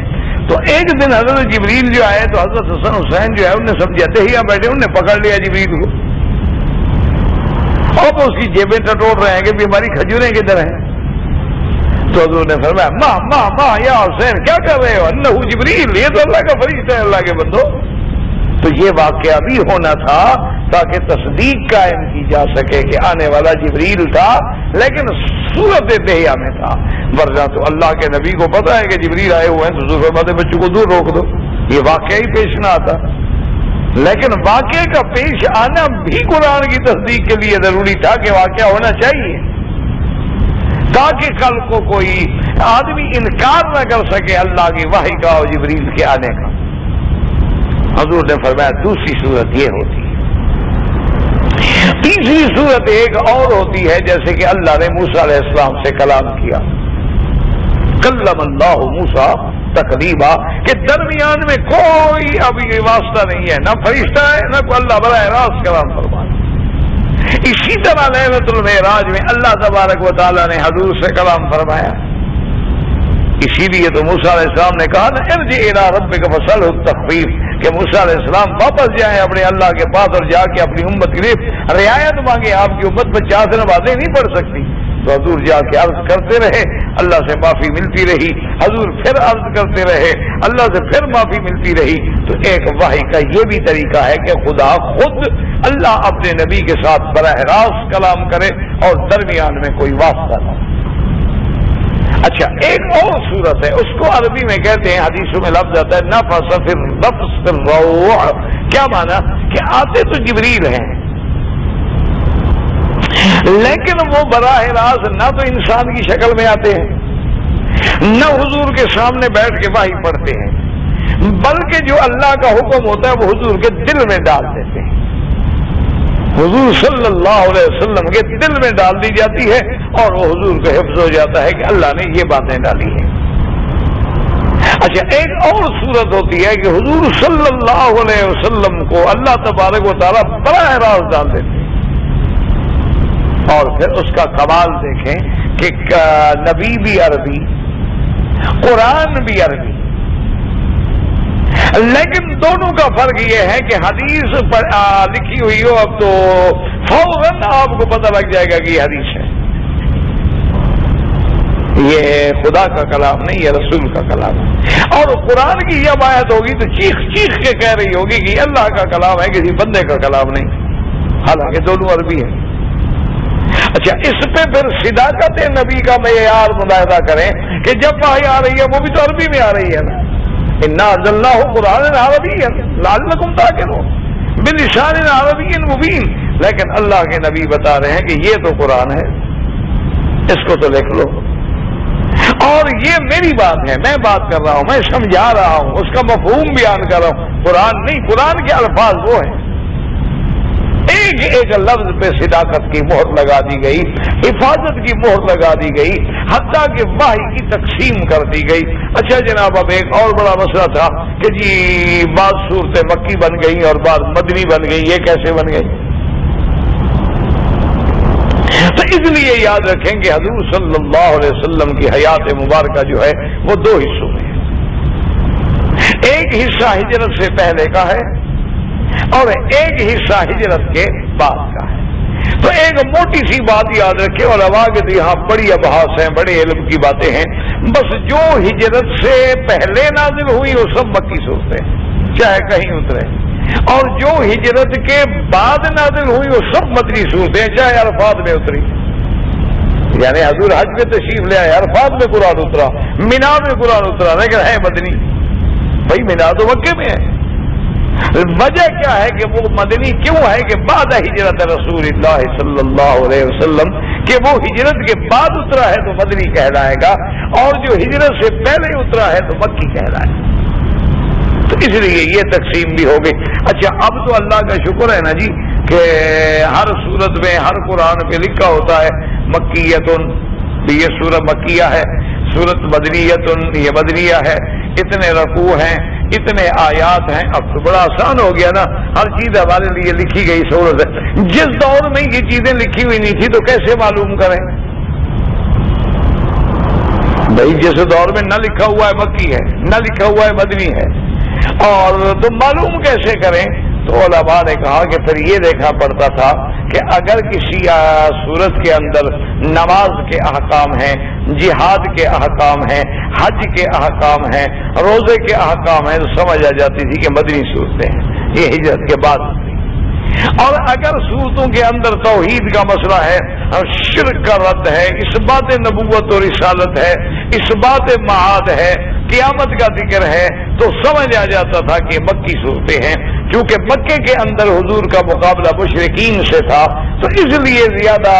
تو ایک دن حضرت جبریل جو آئے تو حضرت حسن حسین جو ہے انہوں نے سمجھا دہیہ بیٹھے، انہوں نے پکڑ لیا جبریل کو اور اس کی جیبیں ٹٹوڑ رہے ہیں کہ بھی ہماری کھجوریں کدھر ہیں۔ تو حضور نے فرمایا ماں ماں ماں یا حسین کیا کر رہے ہو، انہ جبریل، یہ تو اللہ کا فرشتہ ہے اللہ کے بندو۔ تو یہ واقعہ بھی ہونا تھا تاکہ تصدیق قائم کی جا سکے کہ آنے والا جبریل تھا لیکن صورت دہیہ میں تھا، ورنہ تو اللہ کے نبی کو پتا ہے کہ جبریل آئے ہوئے ہیں تو حضور فرماتے بچوں کو دور روک دو، یہ واقعہ ہی پیش نہ آتا، لیکن واقعے کا پیش آنا بھی قرآن کی تصدیق کے لیے ضروری تھا کہ واقعہ ہونا چاہیے تاکہ کل کو کوئی آدمی انکار نہ کر سکے اللہ کی وحی کا اور جبریل کے آنے کا۔ حضور نے فرمایا دوسری صورت یہ ہوتی ہے۔ تیسری صورت ایک اور ہوتی ہے جیسے کہ اللہ نے موسیٰ علیہ السلام سے کلام کیا، کلم اللہ موسیٰ تکلیما، کہ درمیان میں کوئی ابھی واسطہ نہیں ہے، نہ فرشتہ ہے نہ کوئی، اللہ براہ راست کلام فرمایا۔ اسی طرح لیلۃ المعراج میں اللہ تبارک و تعالیٰ نے حضور سے کلام فرمایا، اسی لیے تو موسیٰ علیہ السلام نے کہا نا ارجع الی ربک فاسألہ التخفیف، کہ موسیٰ علیہ السلام واپس جائیں اپنے اللہ کے پاس اور جا کے اپنی امت کے لیے رعایت مانگے. آپ کی امت 50 نمازیں نہیں پڑھ سکتی. تو حضور جا کے عرض کرتے رہے، اللہ سے معافی ملتی رہی. حضور پھر عرض کرتے رہے، اللہ سے پھر معافی ملتی رہی. تو ایک وحی کا یہ بھی طریقہ ہے کہ خدا خود اللہ اپنے نبی کے ساتھ براہ راست کلام کرے اور درمیان میں کوئی واسطہ نہ. اچھا ایک اور صورت ہے، اس کو عربی میں کہتے ہیں، حدیثوں میں لفظ آتا ہے نفس فی النفس فی الروح. کیا معنی کہ آتے تو جبریل ہیں لیکن وہ براہ راست نہ تو انسان کی شکل میں آتے ہیں نہ حضور کے سامنے بیٹھ کے وحی پڑھتے ہیں، بلکہ جو اللہ کا حکم ہوتا ہے وہ حضور کے دل میں ڈال دیتے ہیں. حضور صلی اللہ علیہ وسلم کے دل میں ڈال دی جاتی ہے اور وہ حضور کو حفظ ہو جاتا ہے کہ اللہ نے یہ باتیں ڈالی ہیں. اچھا ایک اور صورت ہوتی ہے کہ حضور صلی اللہ علیہ وسلم کو اللہ تبارک و تعالیٰ براہ راست ڈال دیتے ہیں. اور پھر اس کا کمال دیکھیں کہ نبی بھی عربی، قرآن بھی عربی، لیکن دونوں کا فرق یہ ہے کہ حدیث پر لکھی ہوئی ہو اب تو فوراً آپ کو پتہ لگ جائے گا کہ یہ حدیث ہے، یہ خدا کا کلام نہیں، یہ رسول کا کلام ہے. اور قرآن کی جب آیت ہوگی تو چیخ چیخ کے کہہ رہی ہوگی کہ یہ اللہ کا کلام ہے، کسی بندے کا کلام نہیں، حالانکہ دونوں عربی ہیں. اچھا اس پہ پھر صداقت نبی کا معیار ملاحظہ کریں کہ جب وحی آ رہی ہے وہ بھی تو عربی میں آ رہی ہے نا. انا انزلناہ قرآنا عربیا لعلکم تعقلون بلسان عربی مبین. لیکن اللہ کے نبی بتا رہے ہیں کہ یہ تو قرآن ہے، اس کو تو لکھ لو، اور یہ میری بات ہے، میں بات کر رہا ہوں، میں سمجھا رہا ہوں، اس کا مفہوم بیان کر رہا ہوں. قرآن نہیں، قرآن کے الفاظ وہ ہیں. ایک ایک لفظ پہ صداقت کی مہر لگا دی گئی، حفاظت کی مہر لگا دی گئی، حتیٰ کہ وحی کی تقسیم کر دی گئی. اچھا جناب اب ایک اور بڑا مسئلہ تھا کہ جی بعض صورتیں مکی بن گئی اور بعض مدنی بن گئی، یہ کیسے بن گئی؟ تو اس لیے یاد رکھیں کہ حضور صلی اللہ علیہ وسلم کی حیات مبارکہ جو ہے وہ دو حصوں میں ہے. ایک حصہ ہجرت سے پہلے کا ہے اور ایک حصہ ہجرت کے بعد کا ہے. تو ایک موٹی سی بات یاد رکھے، علماء کے یہاں بڑی ابحاث ہیں، بڑے علم کی باتیں ہیں. بس جو ہجرت سے پہلے نازل ہوئی وہ سب مکی صورتیں ہیں چاہے کہیں اترے، اور جو ہجرت کے بعد نازل ہوئی وہ سب مدنی صورتیں ہیں چاہے عرفات میں اتری. یعنی حضور حج میں تشریف لے آئے، عرفات میں قرآن اترا، مینا میں قرآن اترا، لیکن ہے مدنی. بھائی مینا تو مکے میں ہے. وجہ کیا ہے کہ وہ مدنی کیوں ہے کہ بعد ہجرت رسول اللہ صلی اللہ علیہ وسلم، کہ وہ ہجرت کے بعد اترا ہے تو مدنی کہلائے گا، اور جو ہجرت سے پہلے اترا ہے تو مکی کہلائے گا. تو اس لیے یہ تقسیم بھی ہو گئی. اچھا اب تو اللہ کا شکر ہے نا جی کہ ہر صورت میں ہر قرآن پہ لکھا ہوتا ہے مکیتن، یہ سورہ مکیہ ہے، سورت مدنیتن یہ مدنیہ ہے، اتنے رکوع ہیں، اتنے آیات ہیں. اب تو بڑا آسان ہو گیا نا، ہر چیز ہمارے لیے لکھی گئی سورت ہے. جس دور میں یہ چیزیں لکھی ہوئی نہیں تھی تو کیسے معلوم کریں؟ بھائی جس دور میں نہ لکھا ہوا ہے مکی ہے، نہ لکھا ہوا ہے مدنی ہے، اور تو معلوم کیسے کریں؟ تو علماء نے کہا کہ پھر یہ دیکھنا پڑتا تھا کہ اگر کسی صورت کے اندر نماز کے احکام ہیں، جہاد کے احکام ہیں، حج کے احکام ہیں، روزے کے احکام ہیں، تو سمجھ آ جاتی تھی کہ مدنی صورتیں ہیں، یہ ہجرت کے بعد. اور اگر صورتوں کے اندر توحید کا مسئلہ ہے، شرک کا رد ہے، اس بات نبوت اور رسالت ہے، اس بات معاد ہے، قیامت کا ذکر ہے، تو سمجھ آ جاتا تھا کہ مکی صورتیں ہیں. کیونکہ مکے کے اندر حضور کا مقابلہ مشرکین سے تھا، تو اس لیے زیادہ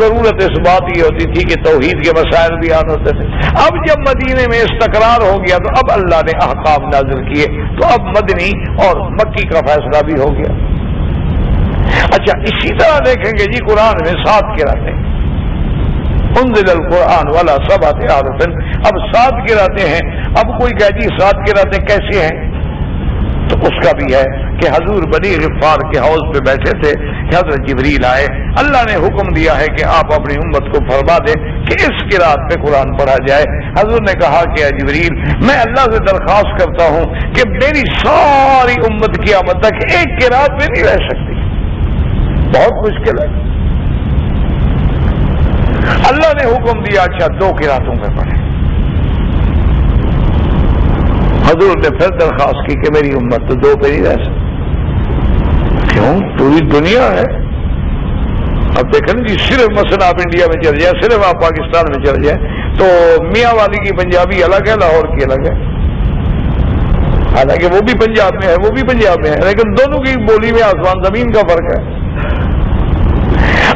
ضرورت اس بات یہ ہوتی تھی کہ توحید کے مسائل بیان ہوتے تھے. اب جب مدینے میں استقرار ہو گیا تو اب اللہ نے احکام نازل کیے، تو اب مدنی اور مکی کا فیصلہ بھی ہو گیا. اچھا اسی طرح دیکھیں گے جی قرآن میں 7 قرأتیں، انزل القرآن والا 7 حرف. اب 7 قرأتیں ہیں. اب کوئی کہے جی 7 قرأتیں کیسے ہیں؟ تو اس کا بھی ہے کہ حضور بنی غفار کے حوض پہ بیٹھے تھے کہ حضرت جبریل آئے. اللہ نے حکم دیا ہے کہ آپ اپنی امت کو فرما دیں کہ اس قرات پہ قرآن پڑھا جائے. حضور نے کہا کہ اے جبریل میں اللہ سے درخواست کرتا ہوں کہ میری ساری امت قیامت تک ایک قرات میں نہیں رہ سکتی, بہت مشکل ہے. اللہ نے حکم دیا اچھا 2 قراتوں پہ پڑھیں. حضور نے پھر درخواست کی کہ میری امت تو 2 پہ نہیں رہ سکتی. کیوں؟ پوری دنیا ہے. اب دیکھیں جی صرف مثلا آپ انڈیا میں چل جائے, صرف آپ پاکستان میں چل جائے تو میاں والی کی پنجابی الگ ہے, لاہور کی الگ ہے. حالانکہ وہ بھی پنجاب میں ہے, وہ بھی پنجاب میں ہے, لیکن دونوں کی بولی میں آسمان زمین کا فرق ہے.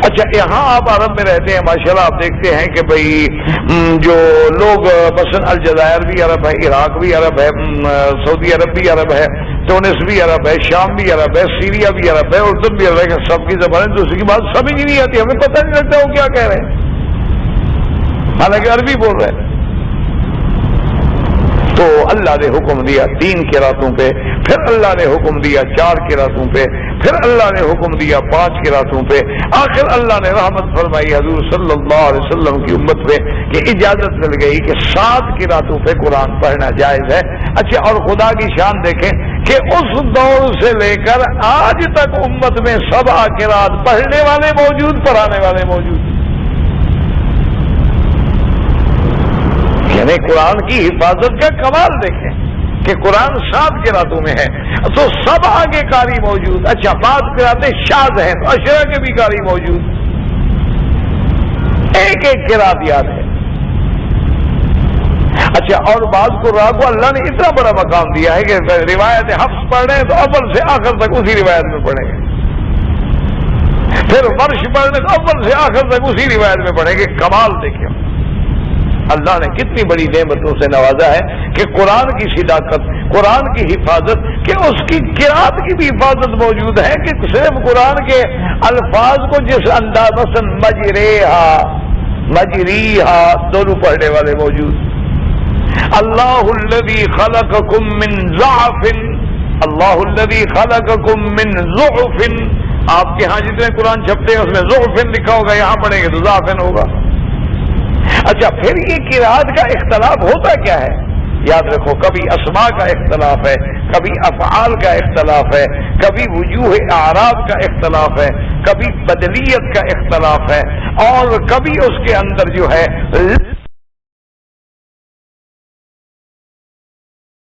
اچھا یہاں آپ عرب میں رہتے ہیں ماشاءاللہ, آپ دیکھتے ہیں کہ بھئی جو لوگ مثلا الجزائر بھی عرب ہے, عراق بھی عرب ہے, سعودی عرب بھی عرب ہے, تونس بھی عرب ہے, شام بھی عرب ہے, سیریا بھی عرب ہے, اردن بھی عرب ہے. سب کی زبانیں دوسری کی بات سمجھ ہی نہیں آتی, ہمیں پتہ نہیں لگتا وہ کیا کہہ رہے ہیں, حالانکہ عربی بول رہے ہیں. تو اللہ نے حکم دیا 3 قراتوں پہ, پھر اللہ نے حکم دیا 4 قراتوں پہ, پھر اللہ نے حکم دیا 5 قراتوں پہ. آخر اللہ نے رحمت فرمائی حضور صلی اللہ علیہ وسلم کی امت پہ کہ اجازت مل گئی کہ 7 قراتوں پہ قرآن پڑھنا جائز ہے. اچھا اور خدا کی شان دیکھیں کہ اس دور سے لے کر آج تک امت میں 7 قرات پڑھنے والے موجود, پڑھانے والے موجود. یعنی قرآن کی حفاظت کا کمال دیکھیں کہ قرآن 7 قراتوں میں ہے تو سب آگے قاری موجود. اچھا 5 قراتیں شاذ ہیں تو اشرا کے بھی قاری موجود, ایک قرات یاد ہے. اچھا اور بعض قراء کو اللہ نے اتنا بڑا مقام دیا ہے کہ روایت حفظ پڑھ رہے ہیں تو اول سے آخر تک اسی روایت میں پڑھیں گے, پھر ورش پڑھ رہے تو اول سے آخر تک اسی روایت میں پڑھیں گے. کمال دیکھیں اللہ نے کتنی بڑی نعمتوں سے نوازا ہے کہ قرآن کی صداقت, قرآن کی حفاظت, کہ اس کی قرات کی بھی حفاظت موجود ہے کہ صرف قرآن کے الفاظ کو جس انداز مثلا مجریہا دونوں پڑھنے والے موجود. اللہ الذی خلقکم من ضعف, اللہ الذی خلقکم من ضعف. آپ کے ہاں جتنے قرآن چھپتے ہیں اس میں ضعف لکھا ہوگا, یہاں پڑھیں گے تو ضعف ہوگا. اچھا پھر یہ قرات کا اختلاف ہوتا کیا ہے؟ یاد رکھو کبھی اسماء کا اختلاف ہے, کبھی افعال کا اختلاف ہے, کبھی وجوہ اعراب کا اختلاف ہے, کبھی بدلیت کا اختلاف ہے, اور کبھی اس کے اندر جو ہے